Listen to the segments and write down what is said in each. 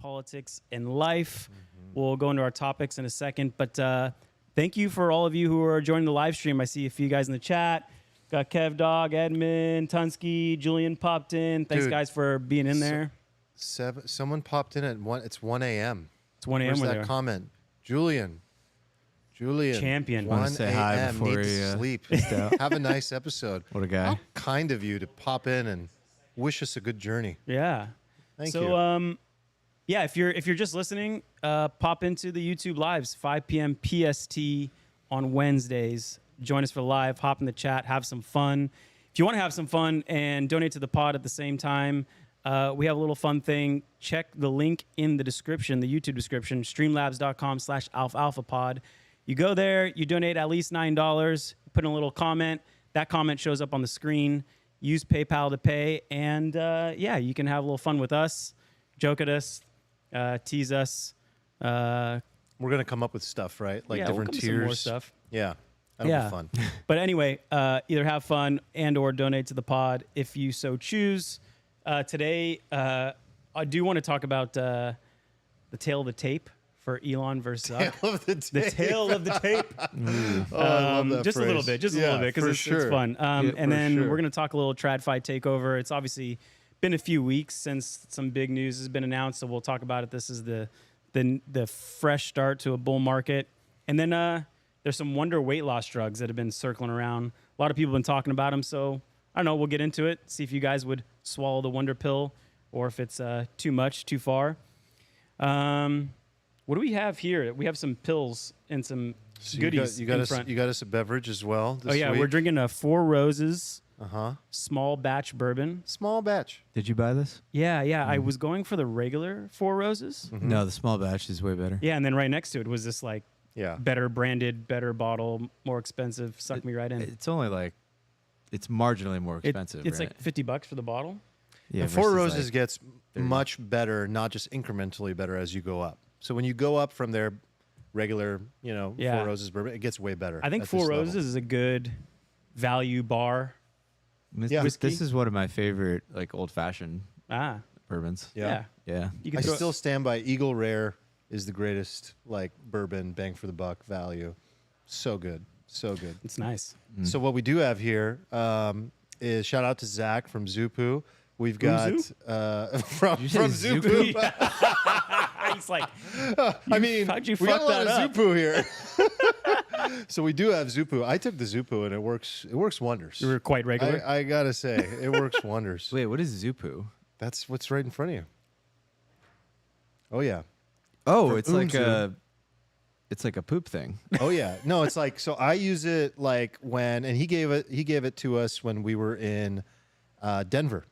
politics, and life. We'll go into our topics in a second, but thank you for all of you who are joining the live stream. I see a few guys in the chat. Got Kev Dog, Edmund, Tunsky, Julian popped in. Thanks, guys, for being in there. Someone popped in at 1. It's 1 a.m. It's 1 a.m. Where's where that comment? Julian. Champion. 1 say hi a.m. before Need he, to sleep. Have a nice episode. What a guy. How kind of you to pop in and wish us a good journey. Yeah. Thank you. Yeah, if you're just listening, pop into the YouTube lives, 5 p.m. PST on Wednesdays. Join us for live. Hop in the chat. Have some fun. If you want to have some fun and donate to the pod at the same time, we have a little fun thing. Check the link in the description, the YouTube description, streamlabs.com/alfalfapod. You go there, you donate at least $9, put in a little comment. That comment shows up on the screen. Use PayPal to pay. And yeah, you can have a little fun with us, joke at us, tease us. We're going to come up with stuff, right? Like different we'll tiers. Some more stuff. Yeah. That'll be fun. But anyway, either have fun and or donate to the pod if you so choose. Today, I do want to talk about the tail of the tape for Elon versus Zuck. Tail of the tape. The tail of the tape. Oh, I love that just phrase. a little bit, because it's fun. And then we're going to talk a little Tradfi takeover. It's obviously been a few weeks since some big news has been announced, so we'll talk about it. This is the fresh start to a bull market. And then there's some wonder weight loss drugs that have been circling around. A lot of people have been talking about them, so I don't know. We'll get into it, see if you guys would swallow the wonder pill or if it's too much, too far. What do we have here? We have some pills and some goodies. You got us a beverage as well. Oh yeah, we're drinking a Four Roses Uh-huh. small batch bourbon. Small batch. Did you buy this? Yeah. I was going for the regular Four Roses. Mm-hmm. No, the small batch is way better. Yeah, and then right next to it was this like Yeah. better branded, better bottle, more expensive. Sucked me right in. It's only like, it's marginally more expensive. It's right? like $50 for the bottle. Yeah, And Four versus, Roses like, gets 30. much better, not just incrementally better as you go up. So when you go up from their regular, Yeah. Four Roses bourbon, it gets way better. I think at Four this level. Roses is a good value bar. Yeah. This is one of my favorite like old fashioned bourbons. Yeah. Yeah. You I can throw still stand by Eagle Rare is the greatest like bourbon bang for the buck value. So good. So good. It's nice. So what we do have here is shout out to Zach from Zupu. We've got Umzu? from you say Zupu. He's like, I mean, how'd you we got fuck a lot that of up? Zupu here. So we do have Zupu. I took the Zupu and it works wonders. You were quite regular. I gotta say, it works wonders. Wait, what is Zupu? That's what's right in front of you. Oh yeah. Oh, From it's like Umzu. it's like a poop thing. Oh yeah. No, it's like, so I use it like when, and he gave it to us when we were in Denver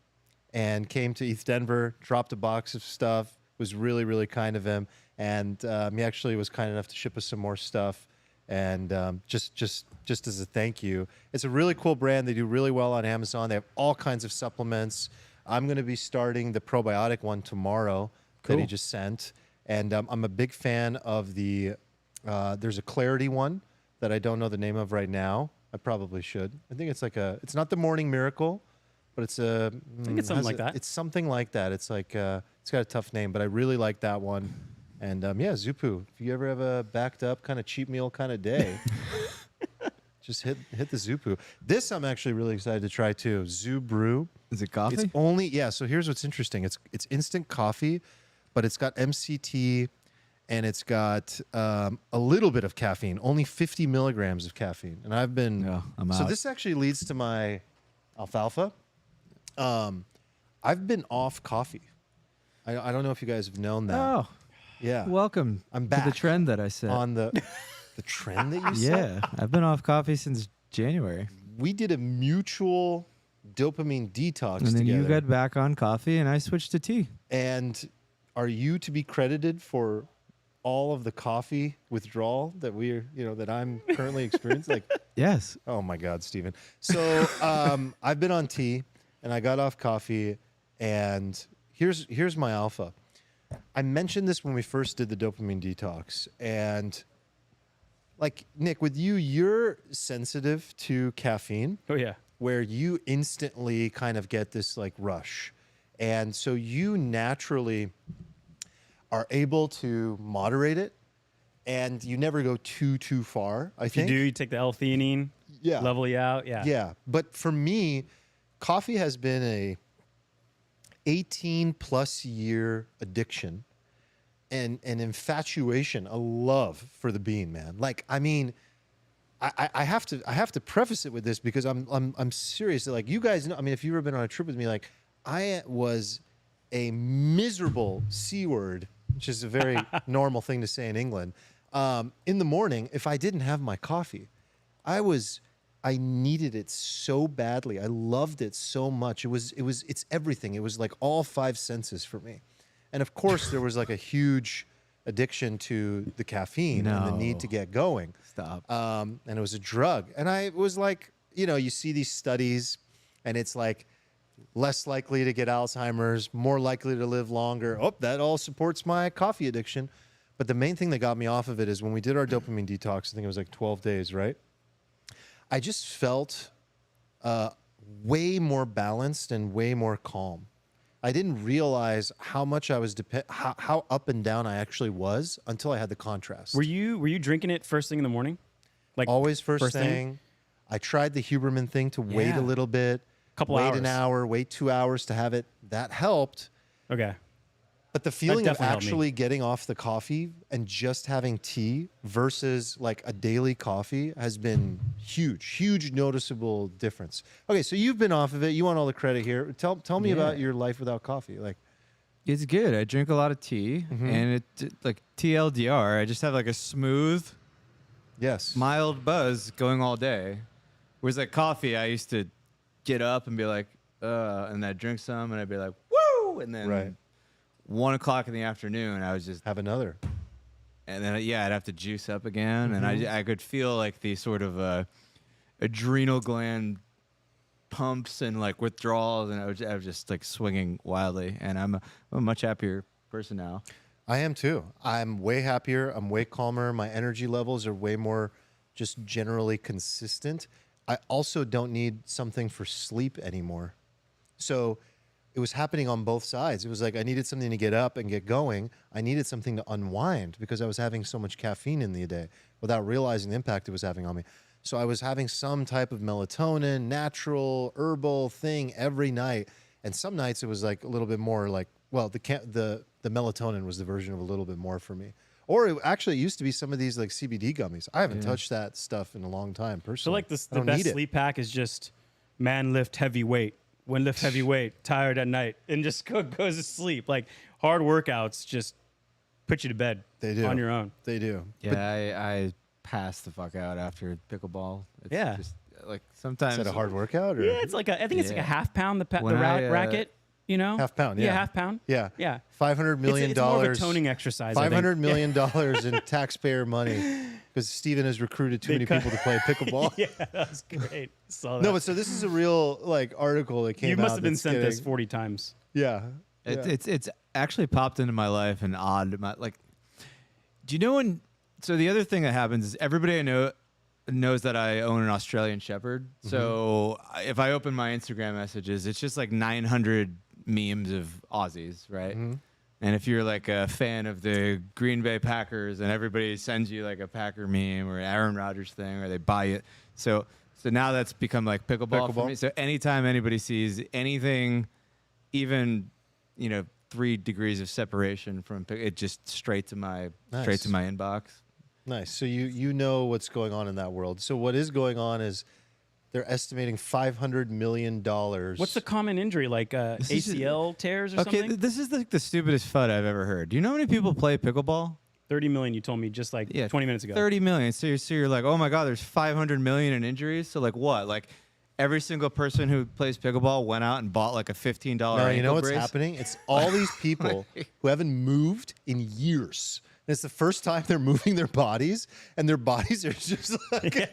and came to ETH Denver, dropped a box of stuff, was really, really kind of him. And he actually was kind enough to ship us some more stuff. And just as a thank you. It's a really cool brand. They do really well on Amazon. They have all kinds of supplements. I'm going to be starting the probiotic one tomorrow that he just sent. And I'm a big fan of the, there's a Clarity one that I don't know the name of right now. I probably should. I think it's like it's not the Morning Miracle, but it's a, I think it's something like that. It's something like that. It's like, it's got a tough name, but I really like that one. And yeah, Zupu, if you ever have a backed up kind of cheap meal kind of day, just hit the Zupu. This I'm actually really excited to try too. Zoo Brew. Is it coffee? It's only, yeah, so here's what's interesting. It's instant coffee, but it's got MCT and it's got a little bit of caffeine, only 50 milligrams of caffeine. And I've been, I'm so out. this actually leads to my Alfalfa. I've been off coffee. I don't know if you guys have known that. Oh, Yeah. welcome I'm to back the trend that I set. on the trend that you set. Yeah, I've been off coffee since January. We did a mutual dopamine detox And then together. you got back on coffee and I switched to tea. And are you to be credited for all of the coffee withdrawal that that I'm currently experiencing? Like, Yes. oh my God, Steven. So I've been on tea and I got off coffee, and here's my alpha. I mentioned this when we first did the dopamine detox, and like Nick, with you, you're sensitive to caffeine. Oh yeah. Where you instantly kind of get this like rush. And so you naturally, are able to moderate it, and you never go too far. I think you do. You take the L-theanine, level you out. Yeah. But for me, coffee has been a 18+ year addiction and an infatuation, a love for the bean, man. Like, I mean, I have to preface it with this because I'm serious. Like, you guys know, I mean, if you've ever been on a trip with me, like, I was a miserable C word, which is a very normal thing to say in England. In the morning, if I didn't have my coffee, I needed it so badly. I loved it so much. It's everything. It was like all 5 senses for me. And of course, there was like a huge addiction to the caffeine and the need to get going. Stop. And it was a drug. And I was like, you know, you see these studies and it's like less likely to get Alzheimer's, more likely to live longer. Oh, that all supports my coffee addiction. But the main thing that got me off of it is when we did our dopamine detox, I think it was like 12 days, right? I just felt way more balanced and way more calm. I didn't realize how much I was how up and down I actually was until I had the contrast. Were you drinking it first thing in the morning? Like always first thing. I tried the Huberman thing to wait a little bit, wait an hour, wait 2 hours to have it. That helped. Okay. But the feeling of actually getting off the coffee and just having tea versus like a daily coffee has been huge noticeable difference. Okay, so you've been off of it. You want all the credit here. Tell me about your life without coffee. Like, it's good. I drink a lot of tea, and it like TLDR. I just have like a smooth, mild buzz going all day. Whereas like coffee, I used to get up and be like, and I'd drink some, and I'd be like, woo, and then 1 o'clock in the afternoon, I was just have another, and then I'd have to juice up again, and I could feel like the sort of adrenal gland pumps and like withdrawals, and I was just like swinging wildly, and I'm a much happier person now. I am too. I'm way happier. I'm way calmer. My energy levels are way more just generally consistent. I also don't need something for sleep anymore. So it was happening on both sides. It was like I needed something to get up and get going. I needed something to unwind because I was having so much caffeine in the day without realizing the impact it was having on me. So I was having some type of melatonin, natural, herbal thing every night. And some nights it was like a little bit more like, well, the melatonin was the version of a little bit more for me. Or it used to be some of these like CBD gummies. I haven't touched that stuff in a long time personally. So like the best sleep hack is just man lift heavy weight. When lift heavy weight, tired at night, and just goes to sleep. Like hard workouts just put you to bed. They do. On your own. They do. Yeah, I passed the fuck out after pickleball. It's just like sometimes. Is that a hard workout? Or? Yeah, it's like I think it's like a half pound the racket. You know, half pound. Yeah, half pound. Yeah. $500 million. It's more of a toning exercise. $500 million in taxpayer money because Steven has recruited too many people to play pickleball. Yeah, that was great. Saw that. No, but so this is a real like article that came out. You must have been sent this 40 times. Yeah. It's actually popped into my life and odd. Do you know when? So the other thing that happens is everybody I know knows that I own an Australian Shepherd. So if I open my Instagram messages, it's just like 900 memes of Aussies, right? And if you're like a fan of the Green Bay Packers and everybody sends you like a Packer meme or Aaron Rodgers thing, or they buy it. So now that's become like pickleball for me. So anytime anybody sees anything, even 3 degrees of separation from it, just straight to my inbox. Nice. So you know what's going on in that world. So what is going on is they're estimating $500 million. What's the common injury? Like ACL tears or something? Okay, this is like the stupidest FUD I've ever heard. Do you know how many people play pickleball? 30 million, you told me just like 20 minutes ago. 30 million. So you're like, oh my God, there's 500 million in injuries. So like what? Like every single person who plays pickleball went out and bought like a $15 No, you know what's brace? happening? It's all these people who haven't moved in years. And it's the first time they're moving their bodies, and their bodies are just like,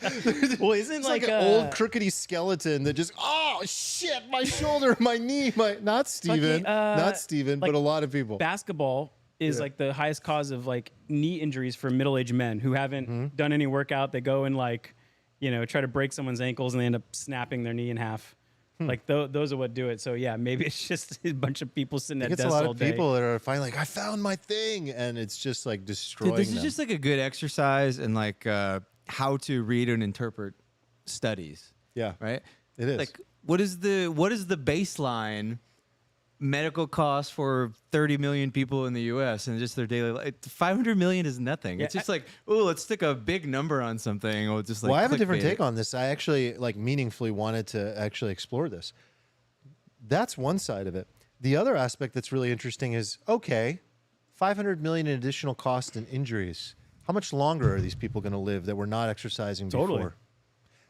well, isn't like an old crookedy skeleton that just, oh shit, my shoulder, my knee, not Steven, but a lot of people. Basketball is like the highest cause of like knee injuries for middle-aged men who haven't done any workout. They go and like, try to break someone's ankles and they end up snapping their knee in half Like those are what do it. So yeah, maybe it's just a bunch of people sitting at It's desks a lot all of day. people that are finally like, I found my thing, and it's just like destroying This them. is just like a good exercise in like how to read and interpret studies. Yeah, Right. it is. Like what is the baseline medical cost for 30 million people in the U.S. and just their daily life? 500 million is nothing. Yeah, It's just like, oh, let's stick a big number on something. Or just like, Well, I have a different clickbait it. take on this. I actually like meaningfully wanted to actually explore this. That's one side of it. The other aspect that's really interesting is, okay, 500 million in additional costs and injuries. How much longer are these people going to live that were not exercising Totally. before?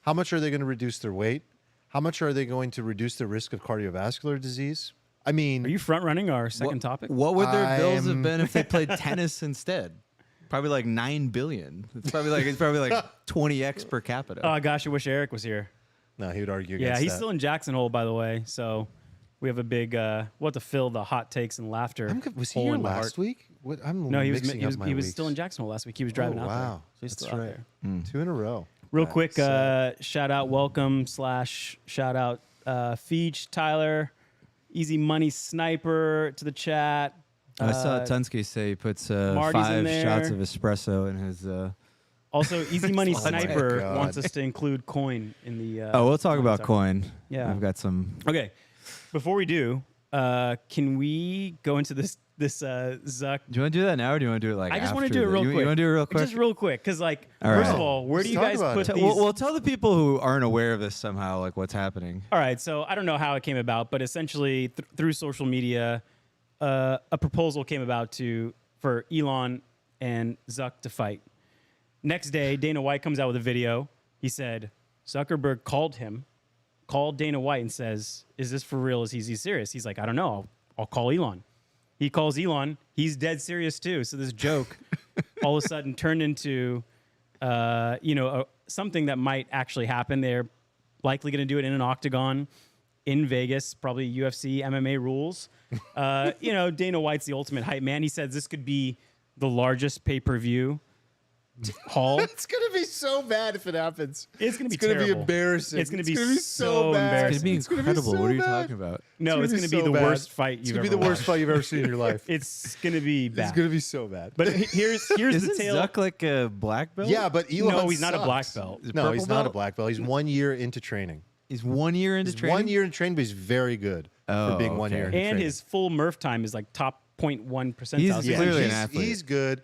How much are they going to reduce their weight? How much are they going to reduce their risk of cardiovascular disease? I mean, Are you front running our second topic? What would their bills have I'm- been if they played tennis instead? Probably like 9 billion. It's probably like 20x per capita. Oh gosh, I wish Eric was here. no, he would argue Yeah, against he's that. still in Jackson Hole, by the way. So we have a big. We'll have to fill the hot takes and laughter. Was he hole here in my heart. last week? What, I'm No, he was. mixing He was. up my He was weeks. still in Jackson Hole last week. He was driving out there. Wow, So he's that's still out right. there. 2 in a row. Real Right, quick, so- shout out, welcome / shout out, Feech, Tyler, Easy Money Sniper to the chat. I saw Tunsky say he puts Marty's in 5 there. shots of espresso in his. Also, Easy Money Oh my Sniper God. wants us to include coin in the. We'll talk about coin. Yeah. I've got some. Okay, before we do, can we go into this Zuck? Do you want to do that now, or do you want to do it like? I just want to do it real quick. You want to do it real quick? Just real quick, because like, All first right. of all, where do Let's you talk guys about put it. these? Well, tell the people who aren't aware of this somehow, like what's happening. All right, so I don't know how it came about, but essentially through social media, a proposal came about for Elon and Zuck to fight. Next day, Dana White comes out with a video. He said Zuckerberg called Dana White and says, "Is this for real? Is he serious?" He's like, "I don't know. I'll call Elon." He calls Elon. He's dead serious too. So this joke all of a sudden turned into, something that might actually happen. They're likely going to do it in an octagon in Vegas, probably UFC, MMA rules. Dana White's the ultimate hype man. He says this could be the largest pay-per-view haul. It's gonna be so bad if it happens. It's going to be It's gonna terrible. be embarrassing. It's going to It's be gonna be so so bad. embarrassing. It's gonna be It's gonna be incredible. so What are you bad. talking about? No, it's going to be so the bad. worst fight It's you've gonna ever be the worst watched. fight you've ever seen in your life. It's going to be bad. It's gonna be so bad. But here's the Isn't tale. Zuck like a black belt? yeah, but Elon No, he's not a sucks. black belt. Is it No, purple he's not a belt? black belt. He's 1 year into training. He's 1 year into He's training. 1 year in training, but he's very good for being 1 year okay. into And training. his full Murph time is like top 0.1 percentile. He's So clearly an he's, athlete. he's good.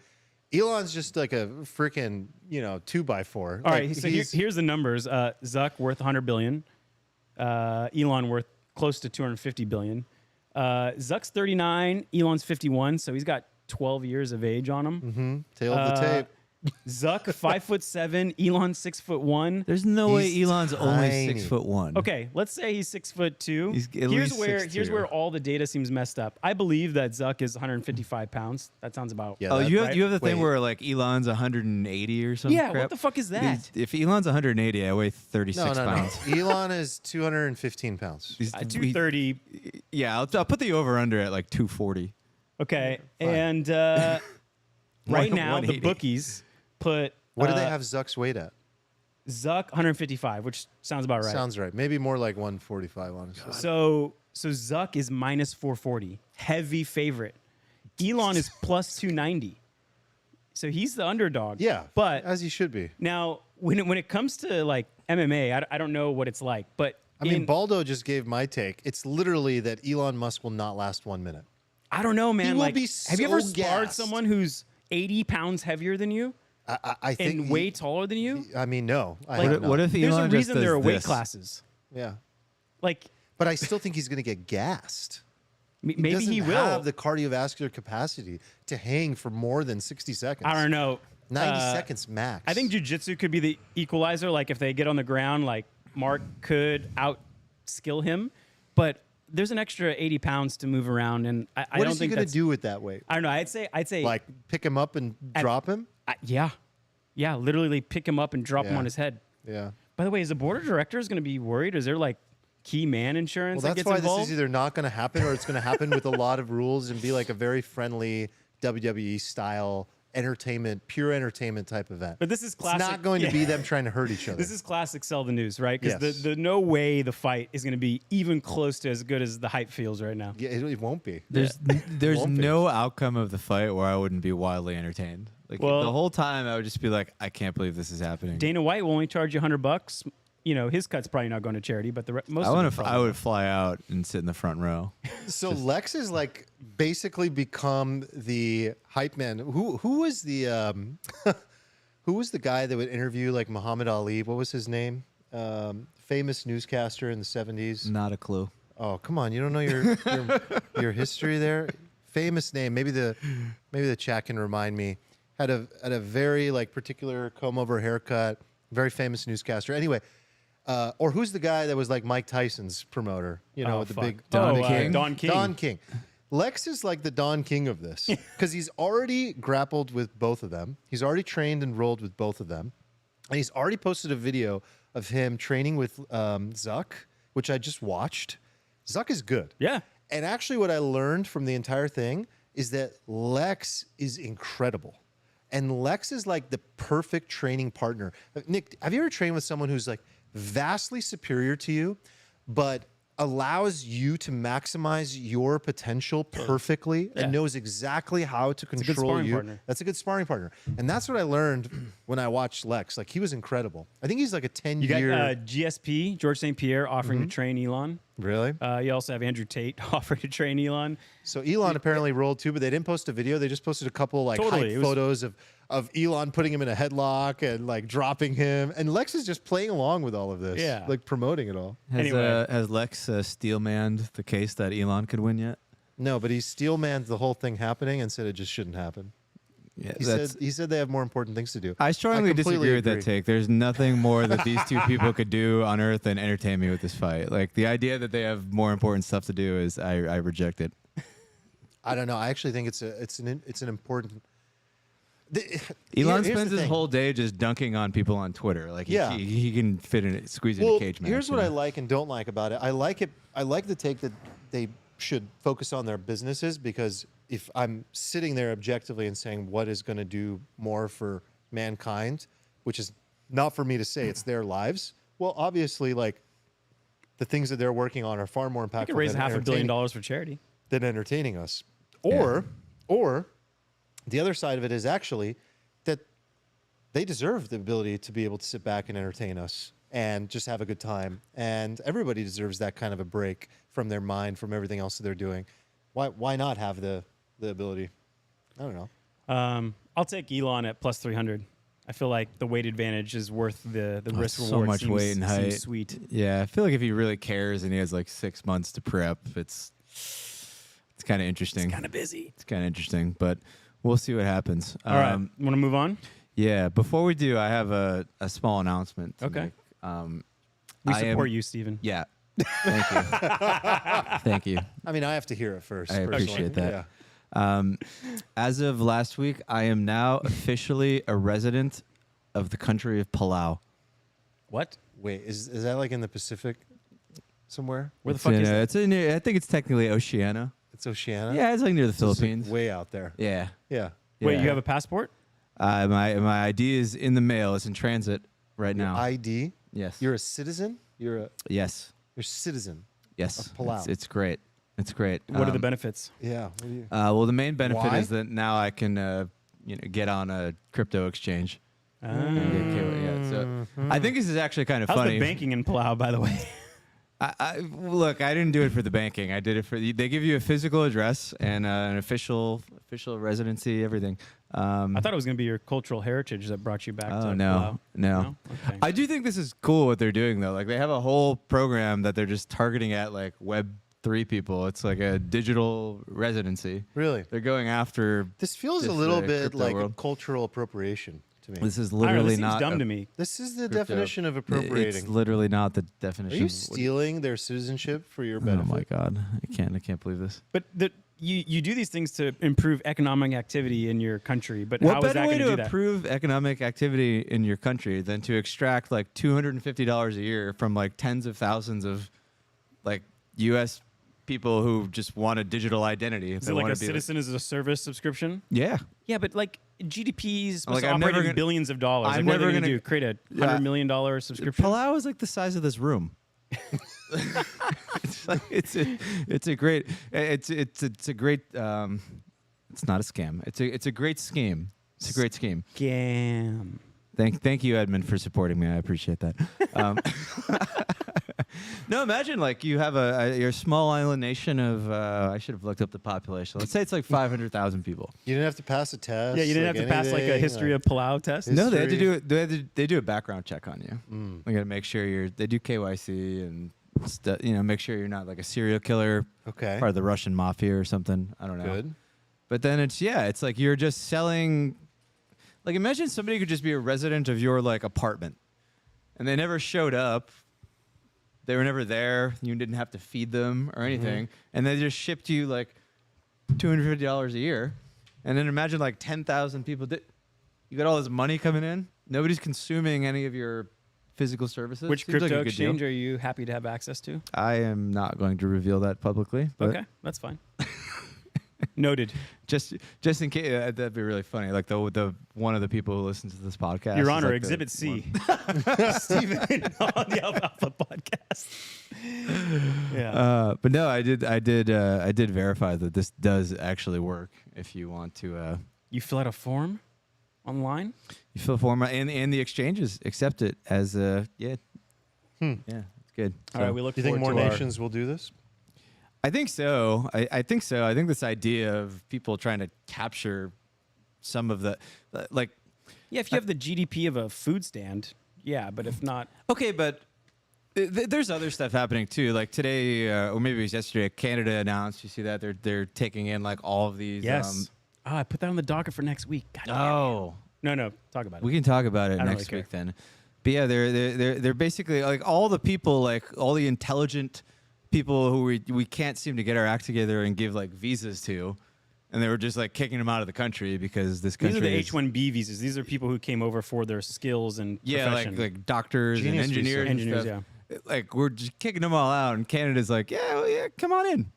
Elon's just like a freaking 2x4. All right, so here's the numbers. Zuck worth 100 billion. Elon worth close to 250 billion. Zuck's 39. Elon's 51. So he's got 12 years of age on him. tail of the tape. Zuck 5'7". Elon 6'1". There's no way He's Elon's only tiny. 6'1". Okay, let's say he's 6'2". He's at here's least where 6'2". here's where all the data seems messed up. I believe that Zuck is 155 pounds. That sounds about Yeah, Oh, that- you have right? you have the thing Wait. where like Elon's 180 or something. Yeah, crap? what the fuck is that? If Elon's 180, I weigh 36 No. pounds. Elon is 215 pounds. He's- 230. Yeah, I'll put the over under at like 240. Okay, Fine. and right now the 180. bookies put What do they have Zuck's weight at? Zuck 155, which sounds about right. Sounds right. Maybe more like 145, honestly. So Zuck is minus 440, heavy favorite. Elon is plus 290, so he's the underdog. Yeah, but as he should be. now when it comes to like MMA, I don't know what it's like, but I mean, Baldo just gave my take. It's literally that Elon Musk will not last 1 minute. I don't know, man. will Like, be have you ever so sparred gassed. someone who's 80 pounds heavier than you I think and way taller than you? I mean, no. I Like, have not. What if There's Elon a just reason there does are weight this? classes. Yeah, Like but I still think he's going to get gassed. maybe doesn't he will. have the cardiovascular capacity to hang for more than 60 seconds. I don't know. 90 seconds max. I think jiu-jitsu could be the equalizer. Like if they get on the ground, like Mark could out-skill him, but there's an extra 80 pounds to move around, and I What don't is he think going to that's. do with that weight? I don't know. I'd say Like pick him up and drop him? yeah, literally pick him up and drop him Yeah. on his head. Yeah. By the way, is the board of directors going to be worried? Is there like key man insurance Well, that that's gets why involved? this is either not going to happen or it's going to happen with a lot of rules and be like a very friendly WWE style pure entertainment type event. But this is classic. It's not going to be them trying to hurt each other. This is classic sell the news, right? Because Yes. the no way the fight is going to be even close to as good as the hype feels right now. Yeah, it won't be. There's Won't be. no outcome of the fight where I wouldn't be wildly entertained. Like Well- the whole time, I would just be like, I can't believe this is happening. Dana White will only charge you $100. You know, his cut's probably not going to charity, but most of them I would fly out and sit in the front row. So Lex is like basically become the hype man. Who was the who was the guy that would interview like Muhammad Ali? What was his name? Famous newscaster in the 70s. Not a clue. Oh, come on. You don't know your history there? Famous name. Maybe the chat can remind me. Had a very like particular comb over haircut. Very famous newscaster. Anyway, or who's the guy that was like Mike Tyson's promoter? You know, the big Don King? Don King. Don King. Lex is like the Don King of this because he's already grappled with both of them. He's already trained and rolled with both of them. And he's already posted a video of him training with Zuck, which I just watched. Zuck is good. Yeah. And actually what I learned from the entire thing is that Lex is incredible. And Lex is like the perfect training partner. Nick, have you ever trained with someone who's like vastly superior to you, but allows you to maximize your potential perfectly and knows exactly how to control good sparring you? partner. That's a good sparring partner. And that's what I learned when I watched Lex. Like, he was incredible. I think he's like a 10-year... You got GSP, George St. Pierre, offering to train Elon. Really? You also have Andrew Tate offering to train Elon. So Elon apparently rolled too, but they didn't post a video. They just posted a couple like Totally. hype photos of Elon putting him in a headlock and like dropping him. And Lex is just playing along with all of this. Yeah. Like promoting it all. Has Lex steelmanned the case that Elon could win yet? No, but he steelmanned the whole thing happening and said it just shouldn't happen. Yeah, He said they have more important things to do. I strongly completely disagree with that agree. take. There's nothing more that these two people could do on Earth than entertain me with this fight. Like the idea that they have more important stuff to do is I reject it. I don't know. I actually think it's an important. Elon Here's spends the his thing. whole day just dunking on people on Twitter. Like Yeah. he can fit in it, squeeze in Well, a cage match. here's what you I know? like and don't like about it. I like the take that they should focus on their businesses, because if I'm sitting there objectively and saying what is going to do more for mankind, which is not for me to say, it's their lives. Well, obviously, like the things that they're working on are far more impactful. You could raise than $500 million entertaining- for charity. than entertaining us. Or the other side of it is actually that they deserve the ability to be able to sit back and entertain us and just have a good time. And everybody deserves that kind of a break from their mind, from everything else that they're doing. Why not have the ability? I don't know. I'll take Elon at plus 300. I feel like the weight advantage is worth the risk so reward. much seems, weight and seems height. Sweet. Yeah, I feel like if he really cares and he has like 6 months to prep, it's kind of interesting. It's kind of busy. It's kind of interesting, but we'll see what happens. All right. Want to move on? Yeah. Before we do, I have a small announcement. To Okay. make. We I support am- you, Steven. Yeah. Thank you. Thank you. I mean, I have to hear it first. I personally. appreciate that. Yeah. As of last week, I am now officially a resident of the country of Palau. What? Wait, is that like in the Pacific somewhere? Where the fuck is that? It's in. I think it's technically Oceania. It's Oceania? Yeah, it's like near the So it's, like, Philippines. way out there. Yeah. Yeah. Wait, Yeah. you have a passport? My ID is in the mail. It's in transit right now. ID? Yes. You're a citizen? You're a citizen. Yes. of Palau. It's great. It's great. What are the benefits? Yeah. What do you... Well, the main benefit Why? is that now I can get on a crypto exchange. And get yeah, so I think this is actually kind of How's funny. the banking in Palau, by the way? Look, I didn't do it for the banking. I did it for they give you a physical address and an official residency, everything. I thought it was going to be your cultural heritage that brought you back to Palau. No. Okay. I do think this is cool what they're doing though. Like they have a whole program that they're just targeting at like Web3 people. It's like a digital residency. Really? They're going after. This feels This, a little bit crypto like world. cultural appropriation to me. This is I don't know, literally this seems not dumb a- to me. This is the crypto. definition of It's appropriating. literally not the Are definition. you of what- stealing their citizenship for your Oh benefit? my god, I can't believe this. But you do these things to improve economic activity in your country. But What how is better that way going to to do that? improve economic activity in your country than to extract like $250 a year from like tens of thousands of like U.S. people who just want a digital identity? If Is they it like wanna a be citizen as a service subscription? Yeah. Yeah, but like GDP is supposed Like, to I'm operate never in gonna- billions of dollars. I'm Like, what are never they going to gonna- do? Create a $100 million subscription? Palau is like the size of this room. It's like it's a great it's a great it's not a scam. It's a great scheme. It's a great scheme. Scam. Thank you, Edmund, for supporting me. I appreciate that. No, imagine like you have your small island nation of I should have looked up the population. Let's say it's like 500,000 people. You didn't have to pass a test. Yeah, you didn't have to pass like a history of Palau test. No, they had to History. do it. They do a background check on you. They got to make sure they do KYC and make sure you're not like a serial killer, Okay. part of the Russian mafia or something. I don't know. Good. But then it's like you're just selling. Like imagine somebody could just be a resident of your like apartment, and they never showed up. They were never there. You didn't have to feed them or anything, and they just shipped you like $250 a year. And then imagine like 10,000 people. You got all this money coming in. Nobody's consuming any of your physical services. Which Seems like crypto a good deal. exchange are you happy to have access to? I am not going to reveal that publicly. But Okay, that's fine. Noted. Just in case, that'd be really funny. Like the one of the people who listens to this podcast. Your is Honor, like the Exhibit C. one- Steven on the Alfalfa podcast. Yeah. But no, I did verify that this does actually work. If you want to, You fill out a form online? you fill a form and the exchanges accept it as yeah, it's good. All right, we look Do you think forward more to our- nations will do this? I think so. I think so. I think this idea of people trying to capture some of the like. Yeah, if you have the GDP of a food stand, yeah, but if not, Okay, but there's other stuff happening too. Like today, or maybe it was yesterday, Canada announced. You see that they're taking in like all of these. yes. I put that on the docket for next week. God damn it. Oh, No, talk about it. we can talk about it I don't next really week then. But yeah, they're basically like all the people, like all the intelligent people who we can't seem to get our act together and give like visas to, and they were just like kicking them out of the country because this These country are the is- H-1B visas. These are people who came over for their skills and yeah, profession. like doctors Genius and visa. engineers. and Engineers, stuff. Like we're just kicking them all out, and Canada's like, yeah, come on in.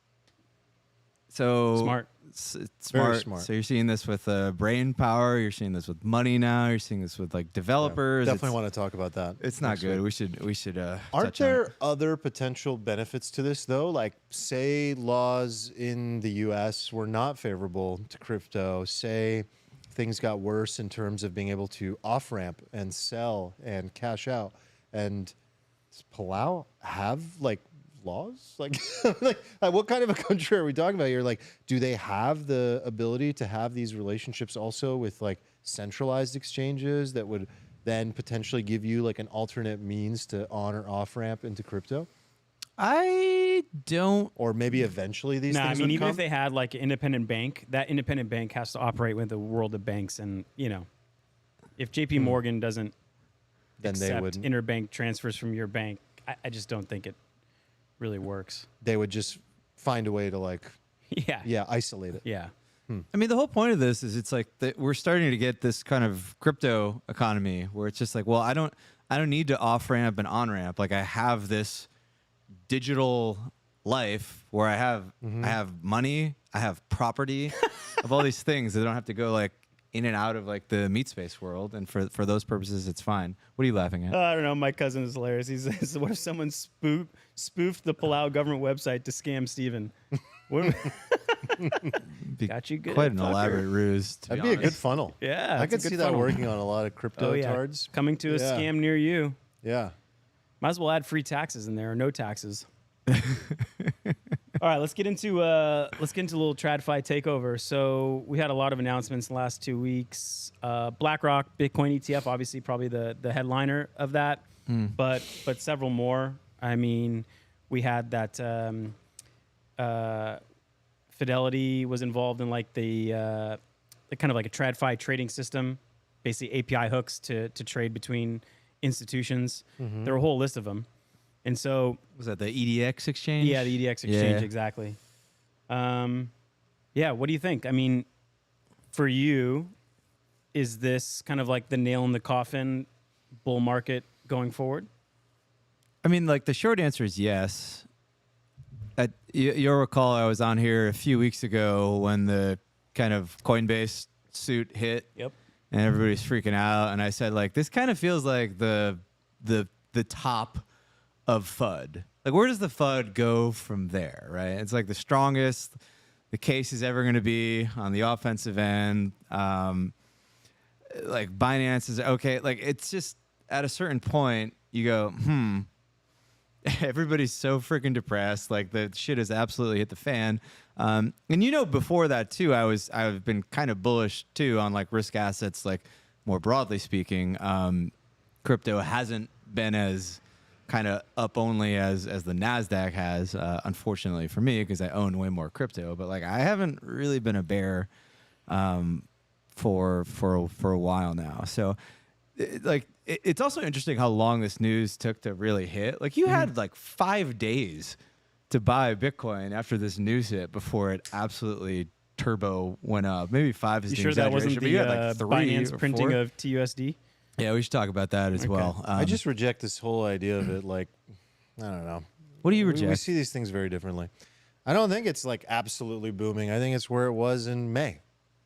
So Smart. It's Very smart. smart. So you're seeing this with brain power. You're seeing this with money now. You're seeing this with like developers. Definitely It's- want to talk about that. It's not next good. week. We should. Aren't touch on it. there other potential benefits to this though? Like, say laws in the U.S. were not favorable to crypto. Say things got worse in terms of being able to off ramp and sell and cash out. And does Palau have like laws? Like, like what kind of a country are we talking about here? Like, do they have the ability to have these relationships also with like centralized exchanges that would then potentially give you like an alternate means to on or off ramp into crypto? I don't. Or maybe eventually these Nah, I things mean, would even come? if they had like an independent bank, that independent bank has to operate with the world of banks. And, if JP Morgan doesn't then they accept would interbank transfers from your bank, I just don't think it really works. they would just find a way to like Yeah. isolate it. Yeah. I mean, the whole point of this is it's like we're starting to get this kind of crypto economy where it's just like, well, I don't need to off ramp and on ramp. Like I have this digital life where I have money, I have property, I have all these things that don't have to go like in and out of like the meat space world. And for those purposes, it's fine. What are you laughing at? I don't know. My cousin is hilarious. He says, what if someone spoofed the Palau government website to scam Steven? Got you good. Quite an fucker. elaborate ruse. To That'd be a good honest. funnel. Yeah. I it's a could good see that funnel. working on a lot of crypto Oh, yeah. tards. Coming to a Yeah. scam near you. Yeah. Might as well add free taxes in there or no taxes. All right, let's get into a little Tradfi takeover. So we had a lot of announcements in the last 2 weeks. BlackRock Bitcoin ETF, obviously probably the headliner of that, but several more. I mean, we had that Fidelity was involved in like the kind of like a TradFi trading system, basically API hooks to trade between institutions. There were a whole list of them. And so, Was that the EDX exchange? yeah, the EDX exchange, Yeah. exactly. Yeah, what do you think? I mean, for you, is this kind of like the nail in the coffin bull market going forward? I mean, like the short answer is yes. You'll recall I was on here a few weeks ago when the kind of Coinbase suit hit. Yep. And everybody's freaking out. And I said, like, this kind of feels like the top of FUD. Like, where does the FUD go from there, right? It's like the strongest the case is ever going to be on the offensive end. Like, Binance is okay. Like, it's just at a certain point, you go, everybody's so freaking depressed. Like, the shit has absolutely hit the fan. And before that too, I've been kind of bullish too on like risk assets, like more broadly speaking. Crypto hasn't been as kind of up only as the NASDAQ has, unfortunately for me, because I own way more crypto. But like, I haven't really been a bear for a while now. So it's also interesting how long this news took to really hit. Like, you had like 5 days to buy Bitcoin after this news hit before it absolutely turbo went up. Maybe 5 is you the sure that wasn't exaggeration, but you the had like 3 Binance or printing 4. of TUSD? Yeah, we should talk about that as well. I just reject this whole idea of it. Like, I don't know. What do you We reject? see these things very differently. I don't think it's like absolutely booming. I think it's where it was in May.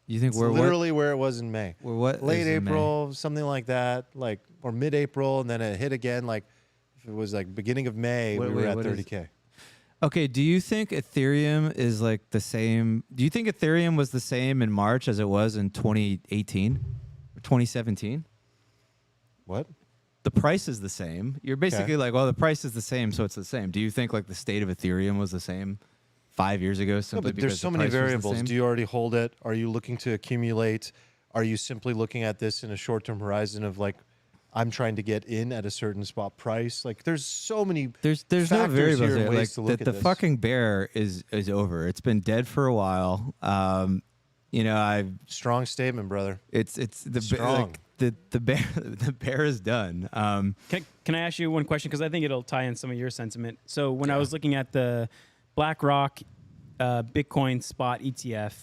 You think It's we're literally where it was in May. We're what? Late is in May? April, something like that, like, or mid-April, and then it hit again. Like, if it was like beginning of May, we were at 30K. Okay, do you think Ethereum is like the same? Do you think Ethereum was the same in March as it was in 2018 or 2017? What? The price is the same. You're basically like, well, the price is the same, so it's the same. Do you think like the state of Ethereum was the same 5 years ago? Simply But because there's so the many price was the variables. same? Do you already hold it? Are you looking to accumulate? Are you simply looking at this in a short-term horizon of like, I'm trying to get in at a certain spot price? Like, there's so many. There's no factors variables here and here. ways Like to look the at this. fucking bear is over. It's been dead for a while. I've Strong statement, brother. it's the Strong. the bear is done. Can I ask you one question? Because I think it'll tie in some of your sentiment. So when I was looking at the BlackRock Bitcoin spot ETF,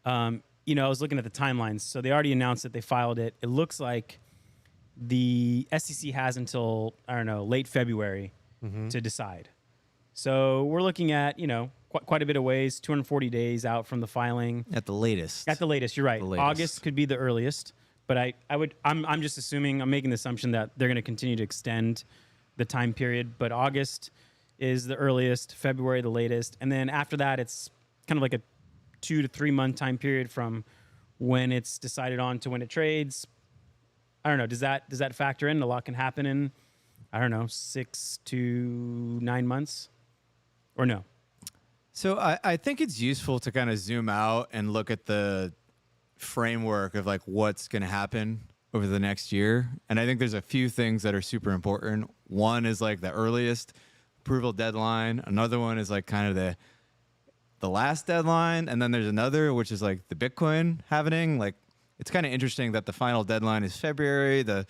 I was looking at the timelines. So they already announced that they filed it. It looks like the SEC has until, I don't know, late February to decide. So we're looking at, quite a bit of ways, 240 days out from the filing. At the latest. At the latest, you're right. The latest. August could be the earliest, but I'm just assuming, I'm making the assumption that they're going to continue to extend the time period, but August is the earliest, February the latest, and then after that, it's kind of like a 2 to 3 month time period from when it's decided on to when it trades. I don't know. Does that factor in? A lot can happen in, I don't know, 6 to 9 months, or no? So I think it's useful to kind of zoom out and look at the framework of like what's going to happen over the next year. And I think there's a few things that are super important. One is like the earliest approval deadline. Another one is like kind of the last deadline. And then there's another, which is like the Bitcoin halvening. Like, it's kind of interesting that the final deadline is February. The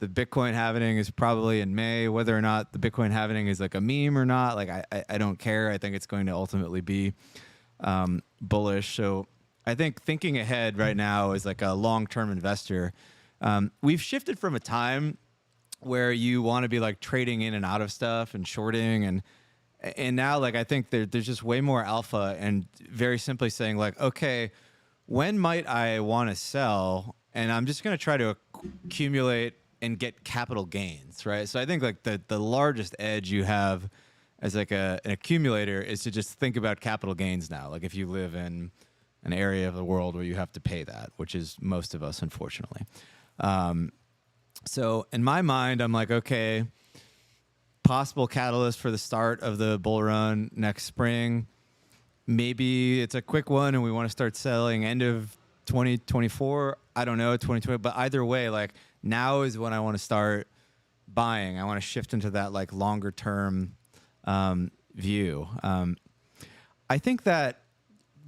Bitcoin halvening is probably in May. Whether or not the Bitcoin halvening is like a meme or not, like I don't care. I think it's going to ultimately be bullish. So I think thinking ahead right now is like a long-term investor. We've shifted from a time where you want to be like trading in and out of stuff and shorting, and now like I think there's just way more alpha and very simply saying like, okay, when might I want to sell? And I'm just going to try to accumulate and get capital gains, right? So I think like the largest edge you have as like an accumulator is to just think about capital gains now. Like if you live in an area of the world where you have to pay that, which is most of us, unfortunately. So in my mind, I'm like, okay, possible catalyst for the start of the bull run next spring. Maybe it's a quick one and we want to start selling end of 2024. I don't know, 2020. But either way, like now is when I want to start buying. I want to shift into that like longer term view. I think that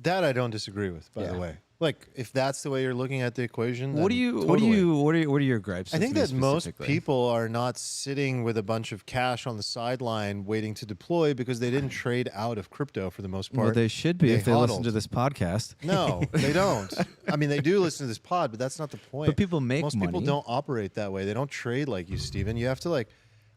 I don't disagree with, by the way. Like, if that's the way you're looking at the equation, then what are your gripes? I think with that me most specifically? people are not sitting with a bunch of cash on the sideline waiting to deploy because they didn't trade out of crypto for the most part. Well, they should be if they listen hodled. to this podcast. No, they don't. I mean, they do listen to this pod, but that's not the point. But people make most people money. don't operate that way. They don't trade like you, Steven. You have to like.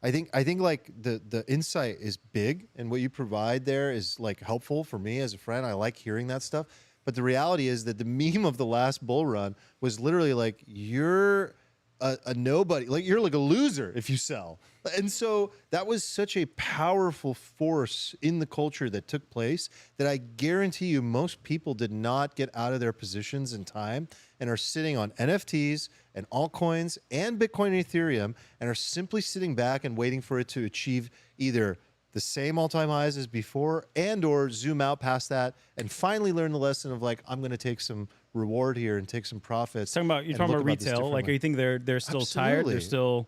I think like the insight is big, and what you provide there is like helpful for me as a friend. I like hearing that stuff. But the reality is that the meme of the last bull run was literally like, you're a nobody, like you're like a loser if you sell. And so that was such a powerful force in the culture that took place that I guarantee you most people did not get out of their positions in time and are sitting on NFTs and altcoins and Bitcoin and Ethereum and are simply sitting back and waiting for it to achieve either the same all-time highs as before and or zoom out past that and finally learn the lesson of like, I'm going to take some reward here and take some profits. You're talking about retail. Like, are you think they're still tired? They're still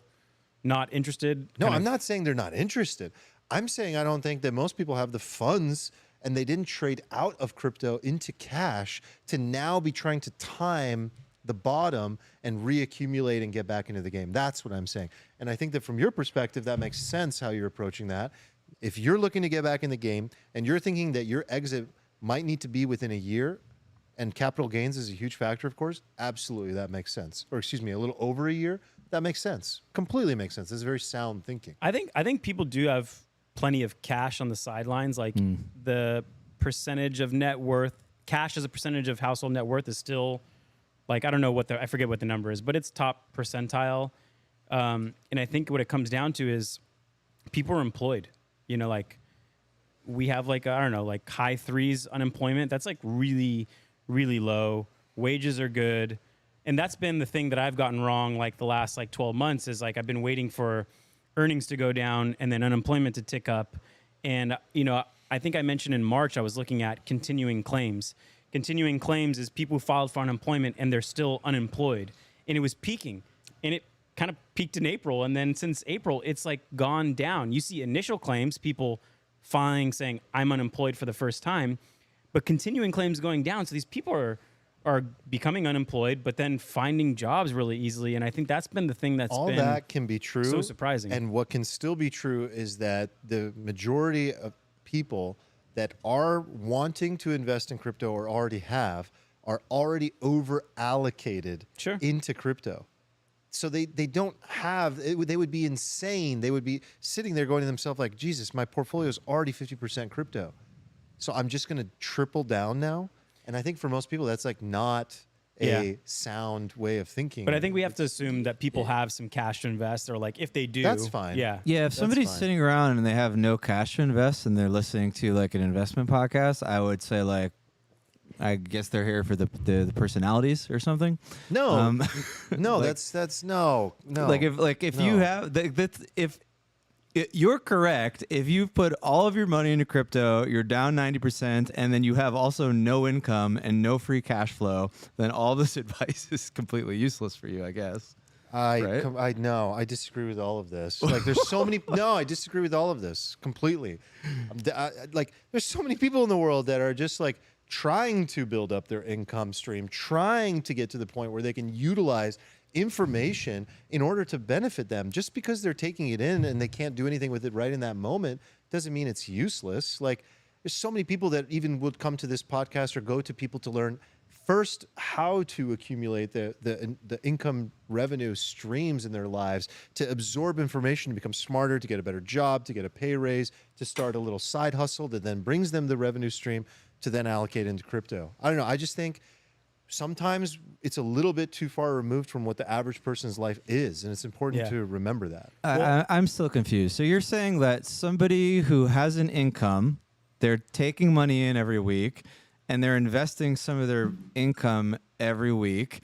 not interested? No, I'm not saying they're not interested. I'm saying I don't think that most people have the funds and they didn't trade out of crypto into cash to now be trying to time the bottom and reaccumulate and get back into the game. That's what I'm saying. And I think that from your perspective, that makes sense how you're approaching that. If you're looking to get back in the game and you're thinking that your exit might need to be within a year, and capital gains is a huge factor, of course, absolutely, that makes sense. Or excuse me, a little over a year, that makes sense. Completely makes sense. This is very sound thinking. I think people do have plenty of cash on the sidelines. Like the percentage of net worth, cash as a percentage of household net worth is still like, I don't know I forget what the number is, but it's top percentile. And I think what it comes down to is people are employed. You know, like we have like, I don't know, like high threes unemployment. That's like really, really low. Wages are good. And that's been the thing that I've gotten wrong like the last like 12 months is like I've been waiting for earnings to go down and then unemployment to tick up. And, you know, I think I mentioned in March I was looking at continuing claims. Continuing claims is people who filed for unemployment and they're still unemployed. And it was peaking. And it kind of peaked in April. And then since April, it's like gone down. You see initial claims, people filing saying, I'm unemployed for the first time. But continuing claims going down. So these people are becoming unemployed, but then finding jobs really easily. And I think that's been the thing that's all been that can be true. So surprising. And what can still be true is that the majority of people that are wanting to invest in crypto or already have are already over allocated into crypto. So they don't have, they would be insane. They would be sitting there going to themselves like, Jesus, my portfolio is already 50% crypto. So I'm just going to triple down now. And I think for most people, that's like not a sound way of thinking. But I think we have to assume that people have some cash to invest, or like if they do, that's fine. Yeah. Yeah. If somebody's sitting around and they have no cash to invest and they're listening to like an investment podcast, I would say like, I guess they're here for the personalities or something. No, no, like, that's no. Like if you have if you're correct, if you've put all of your money into crypto, you're down 90%, and then you have also no income and no free cash flow, then all this advice is completely useless for you, I guess. I disagree with all of this. Like, there's so many. No, I disagree with all of this completely. Like, there's so many people in the world that are just like trying to build up their income stream, trying to get to the point where they can utilize information in order to benefit them. Just because they're taking it in and they can't do anything with it right in that moment doesn't mean it's useless. Like, there's so many people that even would come to this podcast or go to people to learn first how to accumulate the income revenue streams in their lives, to absorb information, to become smarter, to get a better job, to get a pay raise, to start a little side hustle that then brings them the revenue stream to then allocate into crypto. I don't know. I just think sometimes it's a little bit too far removed from what the average person's life is, and it's important to remember that. I'm still confused. So you're saying that somebody who has an income, they're taking money in every week, and they're investing some of their income every week,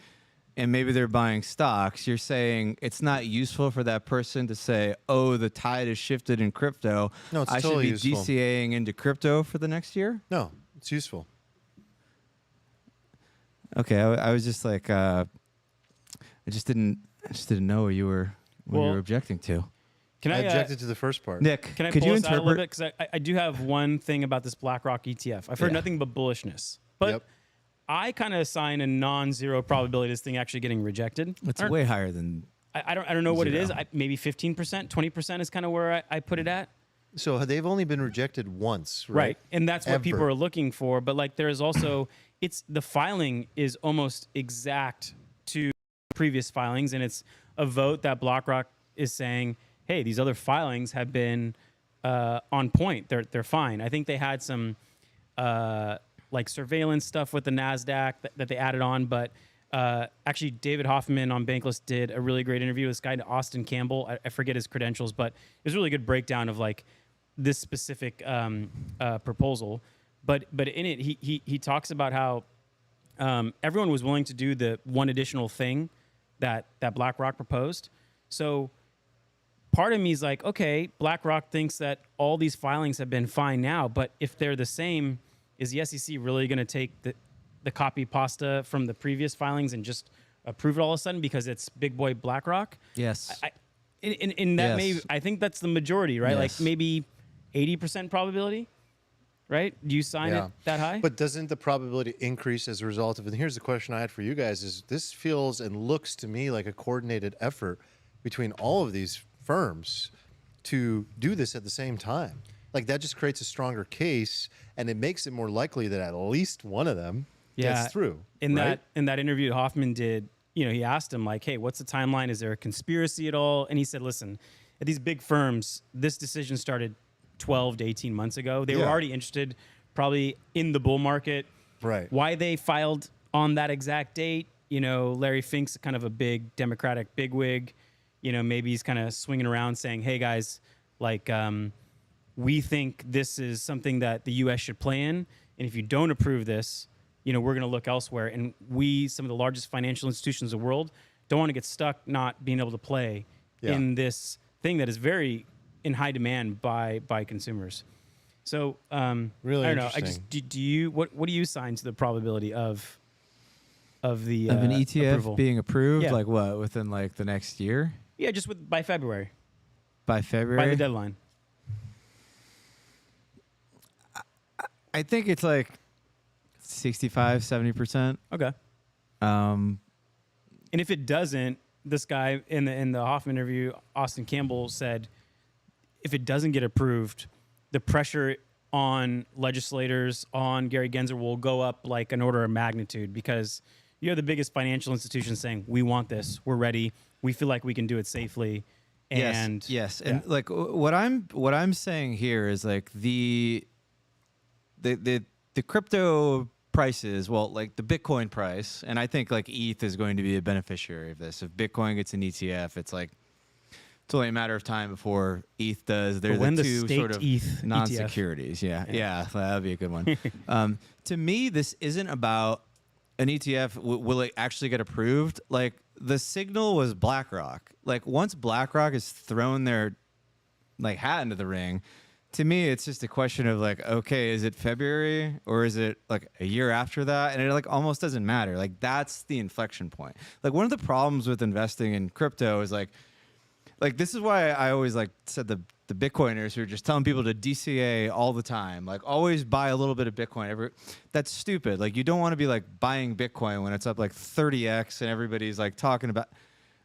and maybe they're buying stocks. You're saying it's not useful for that person to say, oh, the tide has shifted in crypto. No, it's I totally should be useful. DCAing into crypto for the next year? No, it's useful. Okay, I was just like, I just didn't know what you were objecting to. Can I objected to the first part. Nick, can I could pull you us out a little interpret? bit? Because I do have one thing about this Blackrock ETF. I've heard nothing but bullishness. But I kind of assign a non-zero probability this thing actually getting rejected. It's way higher than. I don't know what it is. Maybe 15%, 20% is kind of where I put it at. So they've only been rejected once, right? And that's what people are looking for. But like, there's also the filing is almost exact to previous filings, and it's a vote that BlackRock is saying, hey, these other filings have been on point. They're fine. I think they had some like surveillance stuff with the NASDAQ that they added on. But actually, David Hoffman on Bankless did a really great interview with this guy, Austin Campbell. I forget his credentials, but it was a really good breakdown of like this specific proposal. But in it, he talks about how everyone was willing to do the one additional thing that BlackRock proposed. So part of me is like, okay, BlackRock thinks that all these filings have been fine now, but if they're the same, is the SEC really going to take the copy pasta from the previous filings and just approve it all of a sudden because it's big boy BlackRock? Yes. In that, yes. maybe I think that's the majority, right? Yes. Like maybe 80% probability, right? Do you sign it that high? But doesn't the probability increase as a result of it? And here's the question I had for you guys: is this feels and looks to me like a coordinated effort between all of these firms to do this at the same time? Like that just creates a stronger case, and it makes it more likely that at least one of them gets through. In right? that interview that Hoffman did, he asked him like, hey, what's the timeline? Is there a conspiracy at all? And he said, listen, at these big firms, this decision started 12 to 18 months ago. They were already interested probably in the bull market. Right. Why they filed on that exact date, Larry Fink's kind of a big Democratic bigwig. Maybe he's kind of swinging around saying, hey guys, like, we think this is something that the U.S. should play in. And if you don't approve this, we're going to look elsewhere. And we, some of the largest financial institutions in the world, don't want to get stuck not being able to play in this thing that is very in high demand by consumers. So really, I don't know. Do you what do you assign to the probability of an ETF approval being approved? Yeah. Like what, within like the next year? Yeah, just by February. By February? By the deadline. I think it's like 65, 70%. Okay. And if it doesn't, this guy in the Hoffman interview, Austin Campbell said, if it doesn't get approved, the pressure on legislators, on Gary Gensler will go up like an order of magnitude because you have the biggest financial institutions saying, we want this, we're ready, we feel like we can do it safely. And yes. And like what I'm saying here is like the crypto prices, well, like the Bitcoin price, and I think like ETH is going to be a beneficiary of this. If Bitcoin gets an ETF, it's only a matter of time before ETH does. They're the two sort of ETH non-securities. Yeah, that would be a good one. To me, this isn't about an ETF. Will it actually get approved? Like the signal was BlackRock. Like once BlackRock has thrown their like hat into the ring, to me, it's just a question of like, okay, is it February or is it like a year after that? And it like almost doesn't matter. Like that's the inflection point. Like one of the problems with investing in crypto is like this is why I always like said the Bitcoiners who are just telling people to DCA all the time, like always buy a little bit of Bitcoin. That's stupid. Like you don't want to be like buying Bitcoin when it's up like 30x and everybody's like talking about.